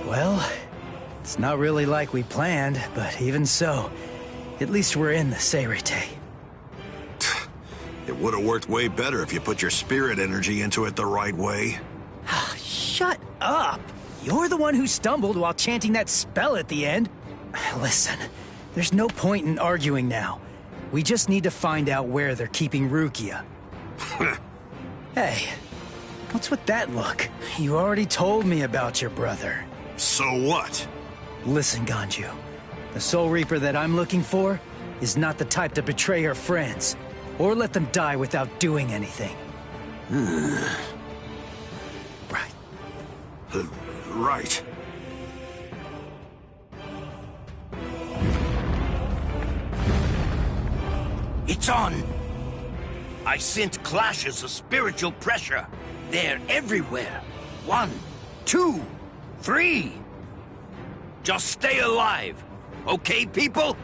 S16: Well, it's not really like we planned, but even so, at least we're in the Seirete.
S15: It would have worked way better if you put your spirit energy into it the right way.
S16: Shut up! You're the one who stumbled while chanting that spell at the end. Listen, there's no point in arguing now. We just need to find out where they're keeping Rukia. Hey, what's with that look? You already told me about your brother.
S15: So what?
S16: Listen, Ganju. The Soul Reaper that I'm looking for is not the type to betray her friends, or let them die without doing anything. Right.
S15: Right.
S11: It's on! I sense clashes of spiritual pressure. They're everywhere. 1, 2, 3. Just stay alive. Okay, people?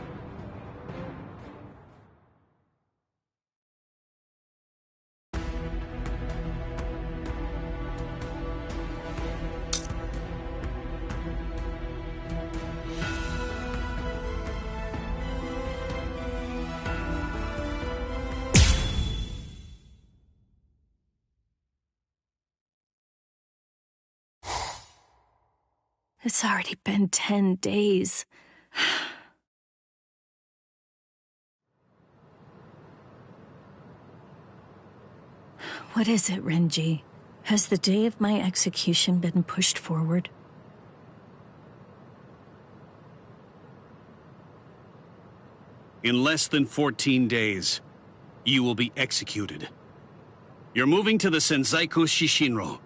S4: It's already been 10 days. What is it, Renji? Has the day of my execution been pushed forward?
S3: In less than 14 days, you will be executed. You're moving to the Senzaiku Shishinro.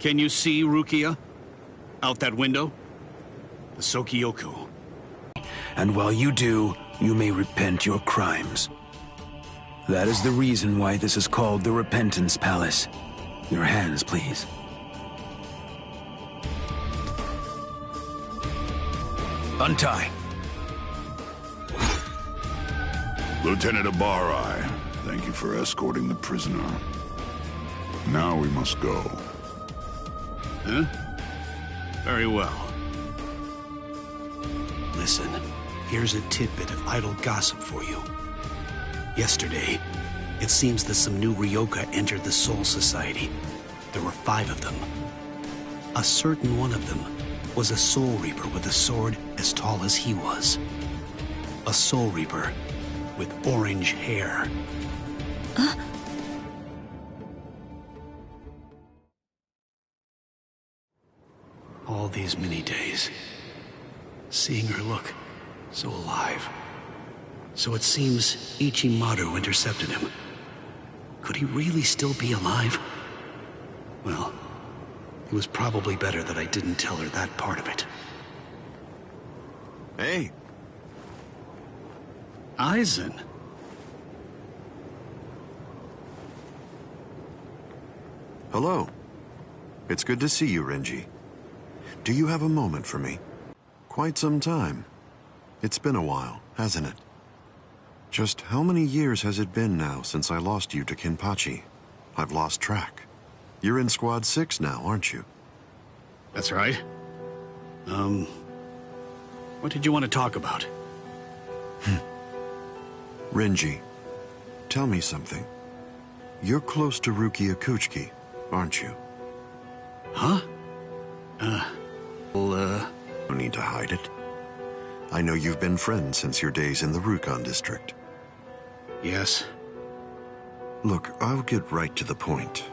S3: Can you see Rukia? Out that window? The Sokyoku.
S18: And while you do, you may repent your crimes. That is the reason why this is called the Repentance Palace. Your hands, please. Untie.
S19: Lieutenant Abari, thank you for escorting the prisoner. Now we must go.
S3: Huh? Very well.
S20: Listen, here's a tidbit of idle gossip for you. Yesterday, it seems that some new Ryoka entered the Soul Society. There were 5 of them. A certain one of them was a Soul Reaper with a sword as tall as he was. A Soul Reaper with orange hair. All these many days, seeing her look so alive. So it seems Ichimaru intercepted him. Could he really still be alive? Well, it was probably better that I didn't tell her that part of it.
S15: Hey.
S3: Aizen.
S21: Hello. It's good to see you, Renji. Do you have a moment for me? Quite some time. It's been a while, hasn't it? Just how many years has it been now since I lost you to Kenpachi? I've lost track. You're in Squad 6 now, aren't you?
S3: That's right. What did you want to talk about?
S21: Renji, tell me something. You're close to Rukia Kuchiki, aren't you?
S3: Huh?
S21: No need to hide it. I know you've been friends since your days in the Rukon district.
S3: Yes.
S21: Look, I'll get right to the point.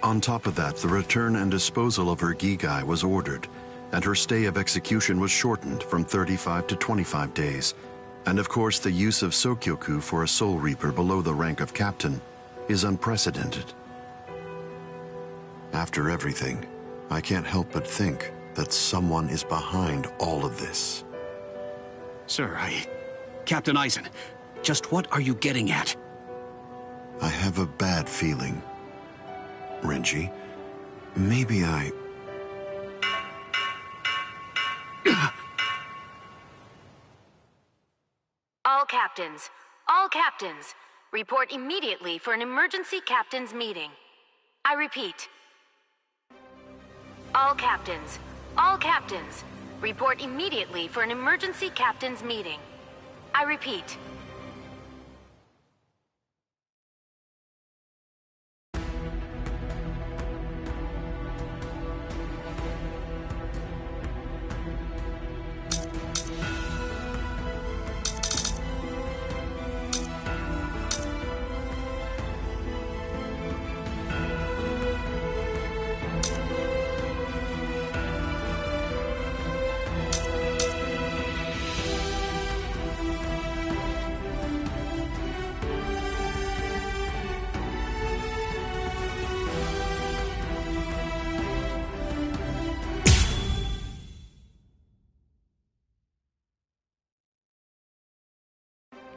S21: On top of that, the return and disposal of her Gigai was ordered, and her stay of execution was shortened from 35 to 25 days. And of course, the use of Sokyoku for a Soul Reaper below the rank of captain is unprecedented. After everything, I can't help but think that someone is behind all of this.
S3: Sir, Captain Eisen, just what are you getting at?
S21: I have a bad feeling. Renji, maybe I...
S22: All captains, report immediately for an emergency captains meeting. I repeat. All captains, report immediately for an emergency captains meeting. I repeat.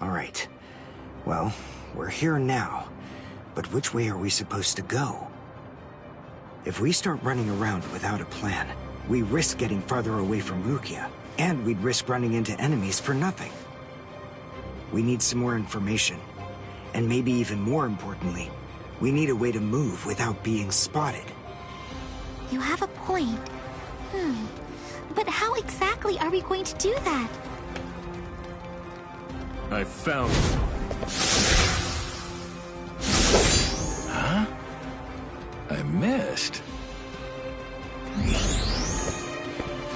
S5: All right. Well, we're here now. But which way are we supposed to go? If we start running around without a plan, we risk getting farther away from Rukia, and we'd risk running into enemies for nothing. We need some more information. And maybe even more importantly, we need a way to move without being spotted.
S10: You have a point. But how exactly are we going to do that?
S12: I found it.
S15: Huh? I missed.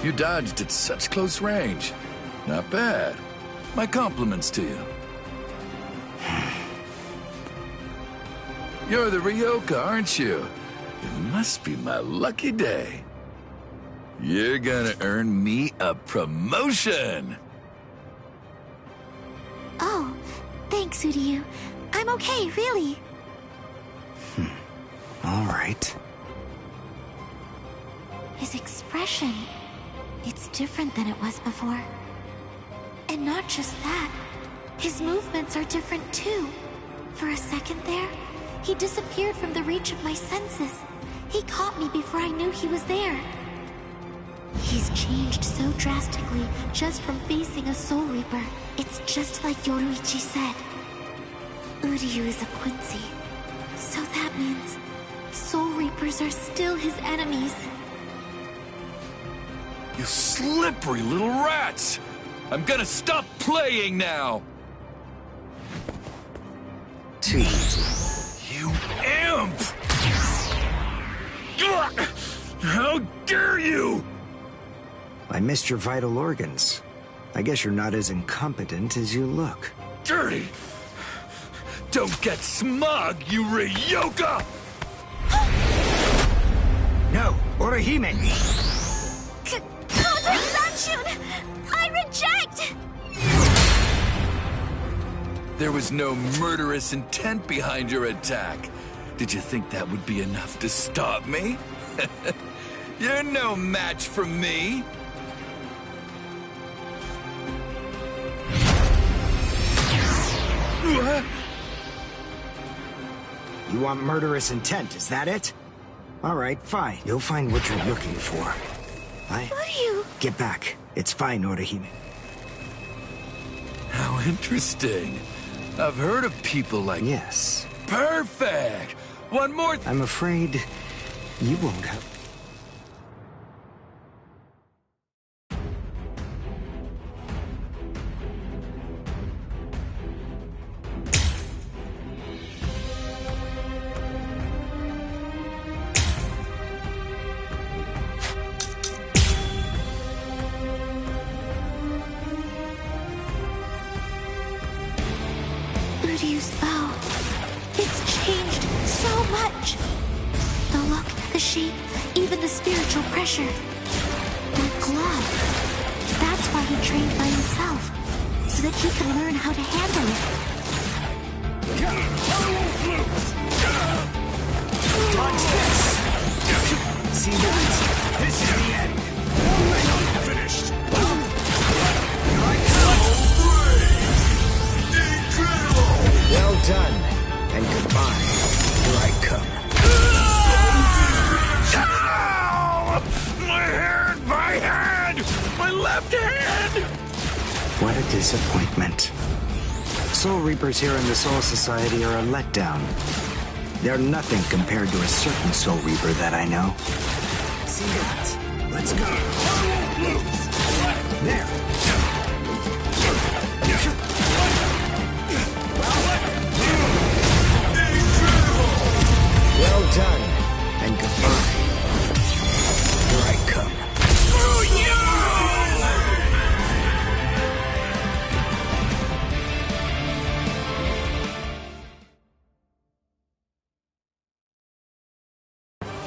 S15: You dodged at such close range. Not bad. My compliments to you. You're the Ryoka, aren't you? It must be my lucky day. You're gonna earn me a promotion!
S10: Oh, thanks, Uryu. I'm okay, really.
S5: All right.
S10: His expression, it's different than it was before. And not just that, his movements are different too. For a second there, he disappeared from the reach of my senses. He caught me before I knew he was there. He's changed so drastically just from facing a Soul Reaper. It's just like Yoruichi said. Uryu is a Quincy. So that means Soul Reapers are still his enemies.
S15: You slippery little rats! I'm gonna stop playing now!
S5: Too easy.
S15: You imp! How dare you!
S5: I missed your vital organs. I guess you're not as incompetent as you look.
S15: Dirty! Don't get smug, you Ryoka!
S5: No, Orihime!
S10: Counter Sanshun! I reject!
S15: There was no murderous intent behind your attack. Did you think that would be enough to stop me? You're no match for me!
S5: You want murderous intent, is that it? Alright, fine. You'll find what you're looking for.
S10: Uryu!
S5: Get back. It's fine, Orihime.
S15: How interesting. I've heard of people like...
S5: Yes.
S15: Perfect! One more...
S5: I'm afraid you won't have...
S10: Uryu's bow. It's changed so much. The look, the shape, even the spiritual pressure. That glove. That's why he trained by himself, so that he could learn how to handle it.
S17: Dodge this! See that? This is the end. I'm finished.
S5: Well done, and goodbye. Here I come.
S17: My hand! My hand! My left hand!
S5: What a disappointment. Soul Reapers here in the Soul Society are a letdown. They're nothing compared to a certain Soul Reaper that I know. See that? Let's go. There. Well done, and goodbye. Here I come.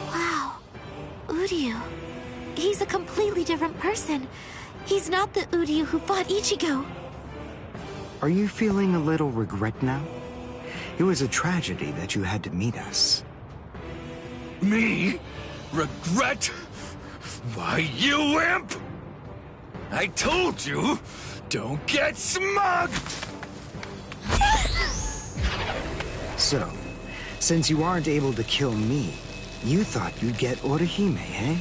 S10: Wow. Uryu. He's a completely different person. He's not the Uryu who fought Ichigo.
S5: Are you feeling a little regret now? It was a tragedy that you had to meet us.
S15: Me? Regret? Why, you imp! I told you, don't get smug!
S5: So, since you aren't able to kill me, you thought you'd get Orihime, eh?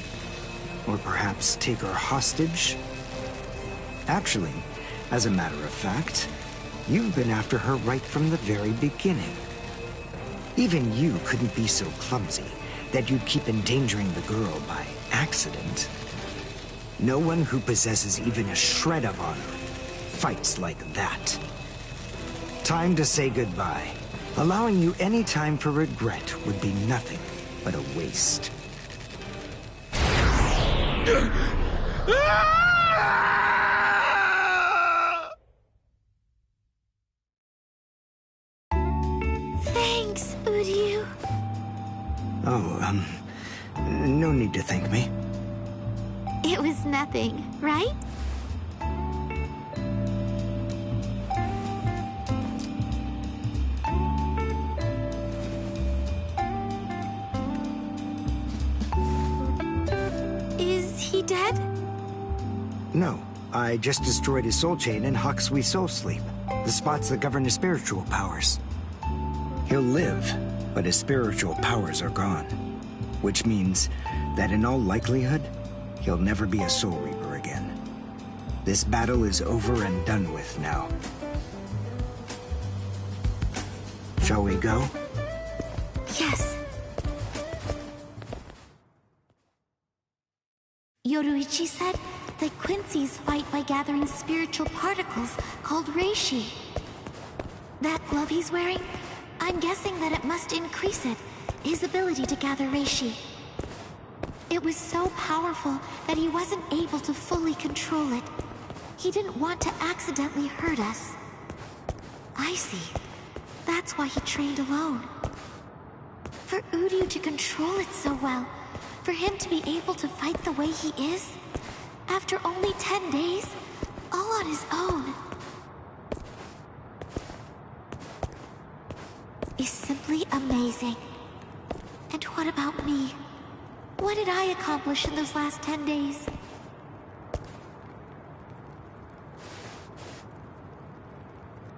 S5: Or perhaps take her hostage? Actually, as a matter of fact, you've been after her right from the very beginning. Even you couldn't be so clumsy that you'd keep endangering the girl by accident. No one who possesses even a shred of honor fights like that. Time to say goodbye. Allowing you any time for regret would be nothing but a waste.
S10: Thanks, Uryu.
S5: Oh, no need to thank me.
S10: It was nothing, right? Is he dead?
S5: No, I just destroyed his soul chain in Hakusui Soul Sleep, the spots that govern his spiritual powers. He'll live, but his spiritual powers are gone. Which means that in all likelihood, he'll never be a Soul Reaper again. This battle is over and done with now. Shall we go?
S10: Yes. Yoruichi said that Quincy's fight by gathering spiritual particles called reishi. That glove he's wearing, I'm guessing that it must increase it, his ability to gather reishi. It was so powerful that he wasn't able to fully control it. He didn't want to accidentally hurt us. I see. That's why he trained alone. For Uryu to control it so well, for him to be able to fight the way he is, after only 10 days, all on his own, is simply amazing. And what about me? What did I accomplish in those last 10 days?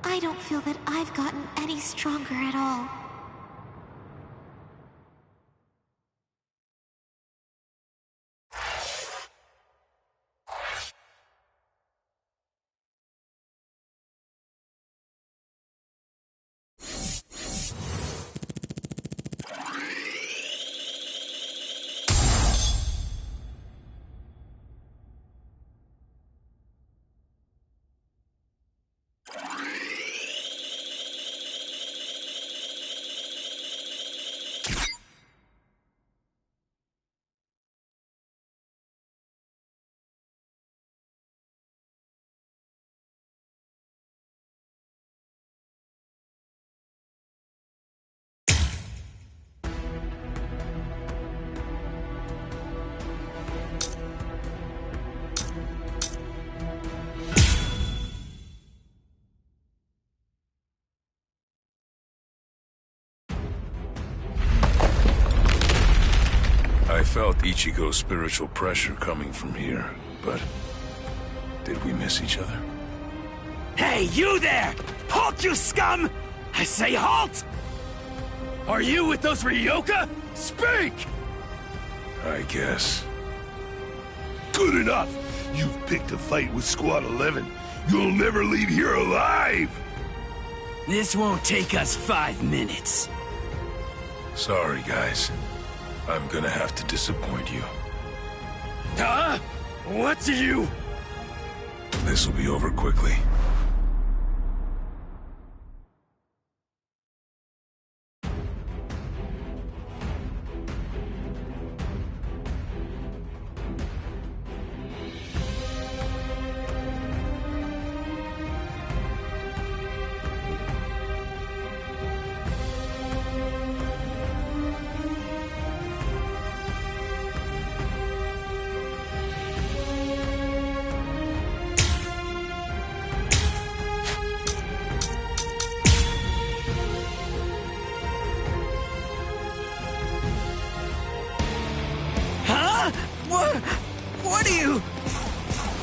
S10: I don't feel that I've gotten any stronger at all.
S9: felt Ichigo's spiritual pressure coming from here, but did we miss each other?
S17: Hey, you there! Halt, you scum! I say halt! Are you with those Ryoka? Speak!
S9: I guess.
S2: Good enough! You've picked a fight with Squad 11. You'll never leave here alive!
S17: This won't take us 5 minutes.
S9: Sorry, guys. I'm gonna have to disappoint you.
S17: Huh? What do you...
S9: This'll be over quickly.
S17: What are you...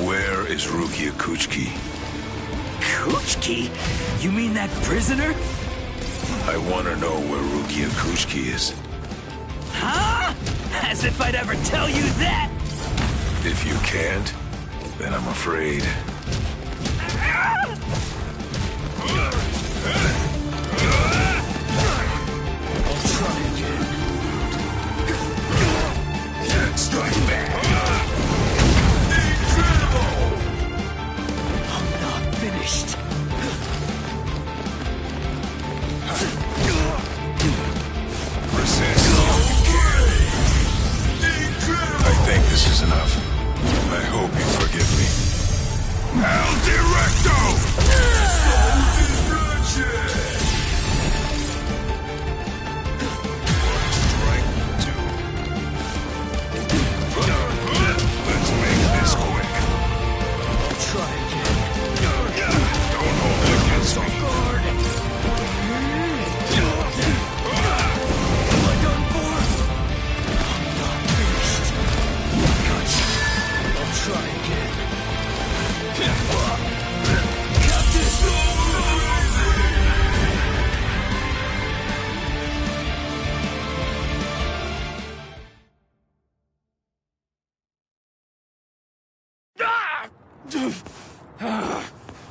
S9: Where is Rukia Kuchiki?
S17: Kuchiki? You mean that prisoner?
S9: I want to know where Rukia Kuchiki is.
S17: Huh? As if I'd ever tell you that!
S9: If you can't, then I'm afraid.
S17: I'll try again. Strike back! Incredible! I'm not finished.
S9: Resist. I think this is enough. I hope you forgive me.
S2: El Directo!
S9: Let's make this quick.
S17: I'll try again.
S9: Don't hold it against me.
S17: Am I done for? I'm not finished. I'll try again.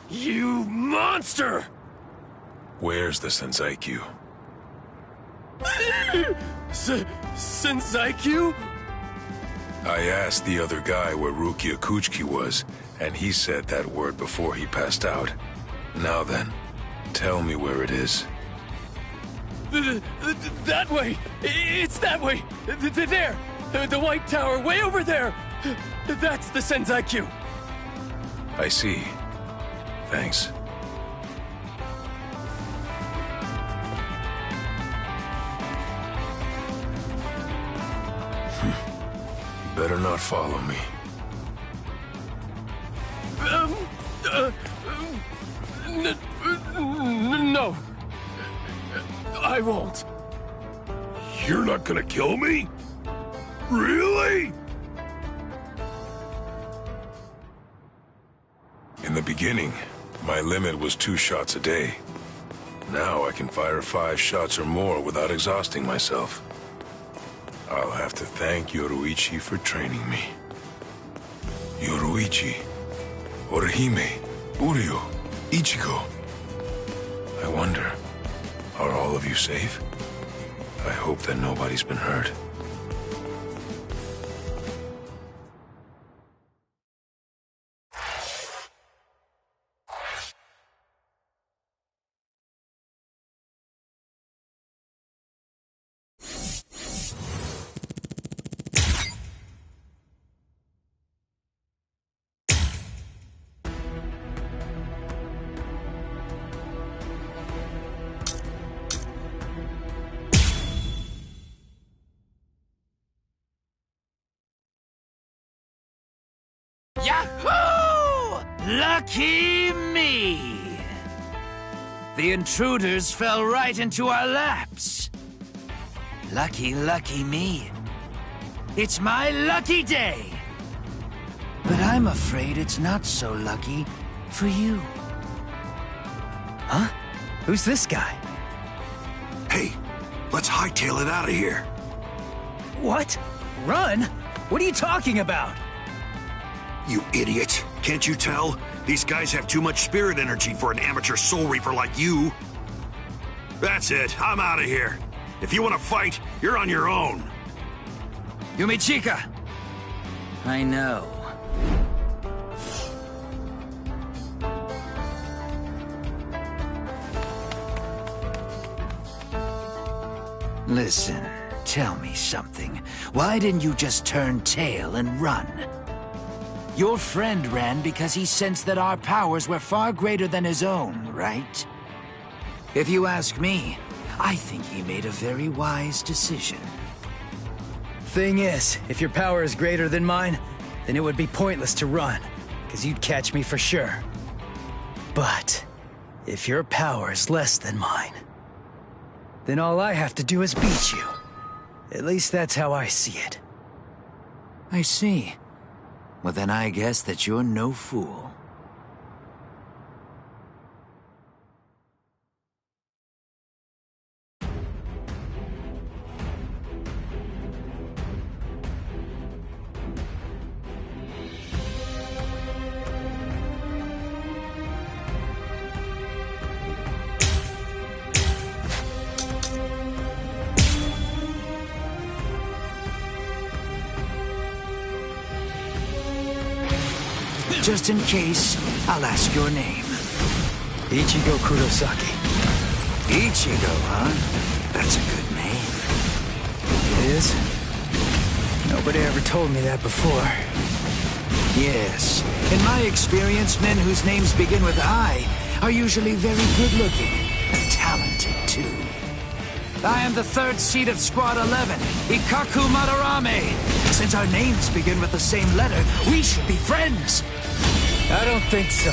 S17: You monster!
S9: Where's the Senseikyuu?
S17: Senseikyuu?
S9: I asked the other guy where Rukia Kuchiki was, and he said that word before he passed out. Now then, tell me where it is.
S17: That way! It's that way! There! The White Tower, way over there! That's the Senseikyuu!
S9: I see. Thanks. Better not follow me.
S17: No. I won't.
S2: You're not gonna kill me? Really?
S9: In the beginning, my limit was 2 shots a day. Now I can fire 5 shots or more without exhausting myself. I'll have to thank Yoruichi for training me. Yoruichi, Orihime, Uryu, Ichigo. I wonder, are all of you safe? I hope that nobody's been hurt.
S17: Yahoo! Lucky me! The intruders fell right into our laps. Lucky me. It's my lucky day!
S6: But I'm afraid it's not so lucky for you.
S16: Huh? Who's this guy?
S18: Hey, let's hightail it out of here.
S16: What? Run? What are you talking about?
S18: You idiot. Can't you tell? These guys have too much spirit energy for an amateur Soul Reaper like you. That's it. I'm out of here. If you want to fight, you're on your own.
S17: Yumichika!
S6: I know.
S17: Listen, tell me something. Why didn't you just turn tail and run? Your friend ran because he sensed that our powers were far greater than his own, right? If you ask me, I think he made a very wise decision.
S16: Thing is, if your power is greater than mine, then it would be pointless to run, because you'd catch me for sure. But if your power is less than mine, then all I have to do is beat you. At least that's how I see it.
S17: I see. Well, then I guess that you're no fool. Just in case, I'll ask your name.
S16: Ichigo Kurosaki.
S17: Ichigo, huh? That's a good name.
S16: It is? Nobody ever told me that before.
S17: Yes. In my experience, men whose names begin with I are usually very good-looking and talented, too. I am the third seed of Squad 11, Ikaku Madarame. Since our names begin with the same letter, we should be friends.
S16: I don't think so.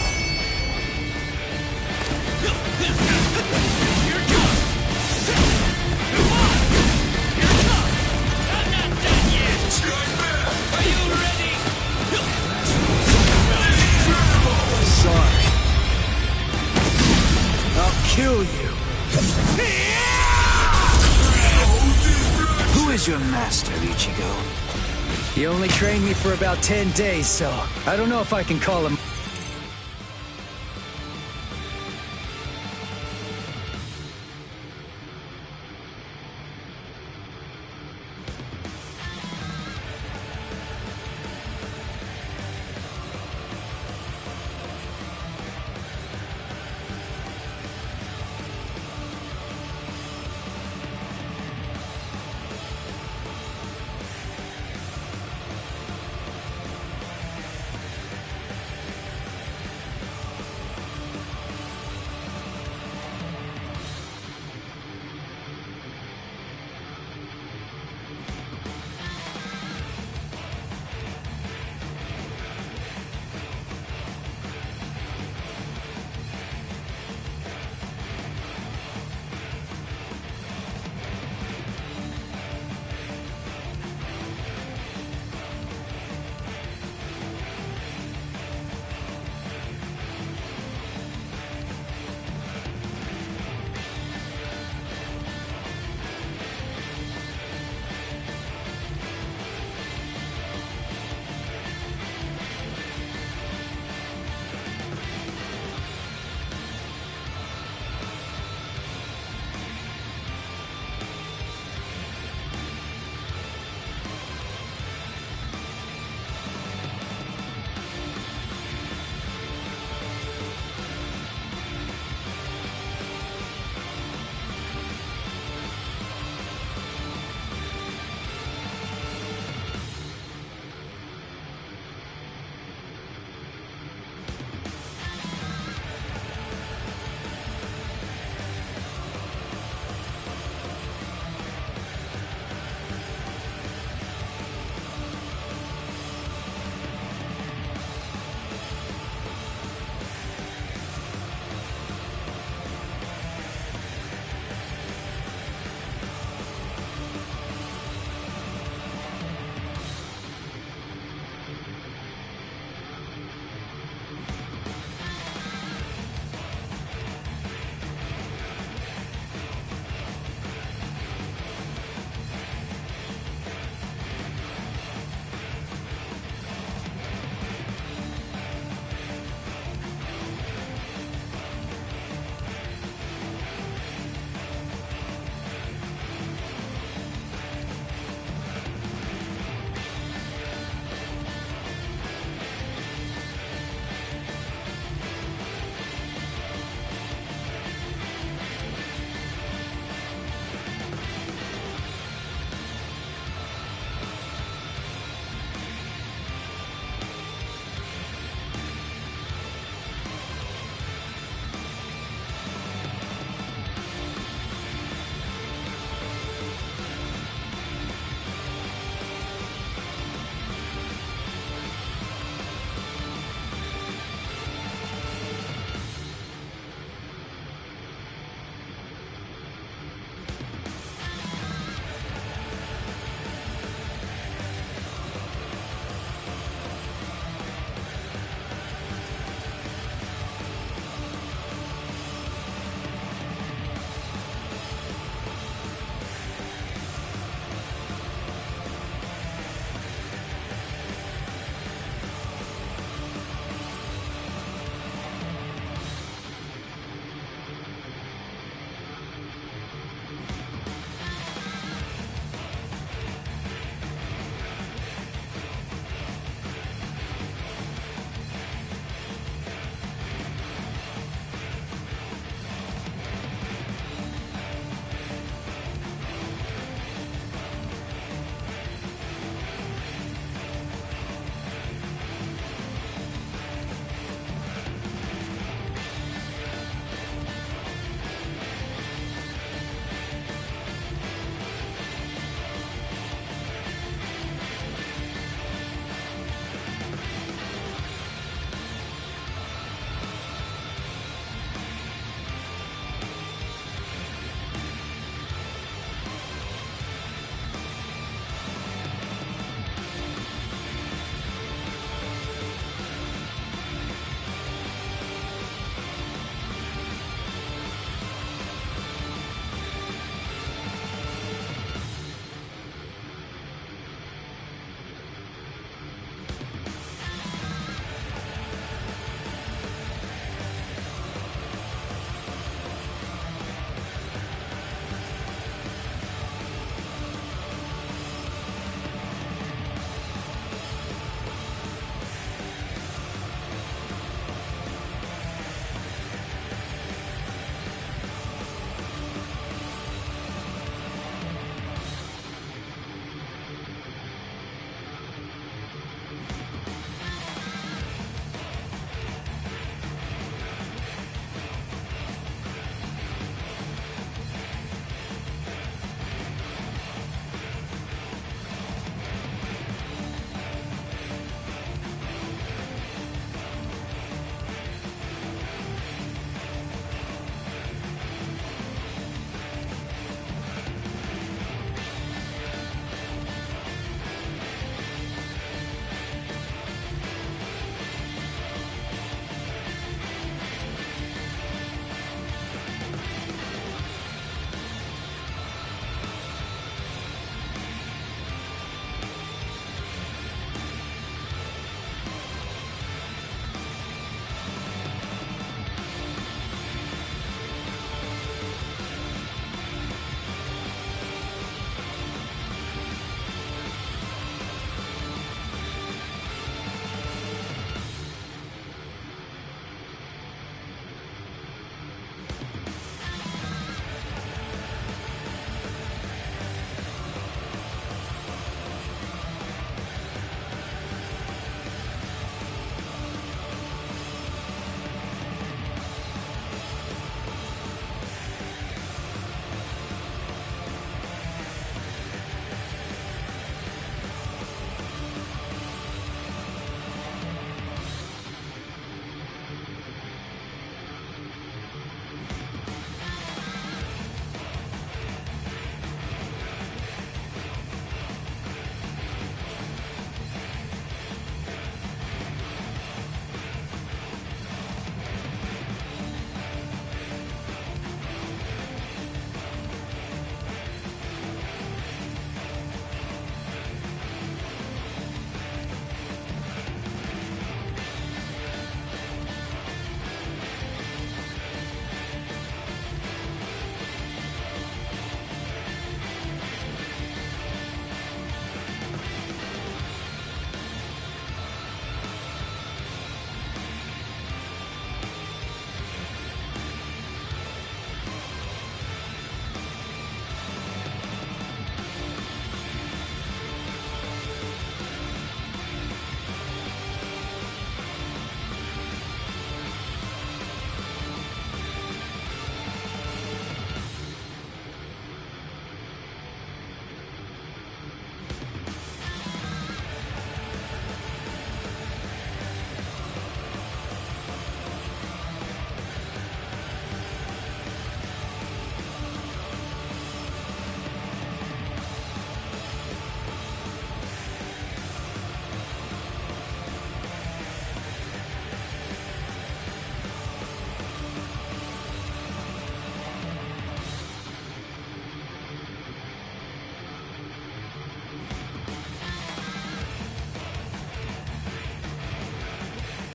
S17: Sorry. I'll kill you. Who is your master, Ichigo?
S16: He only trained me for about 10 days, so I don't know if I can call him...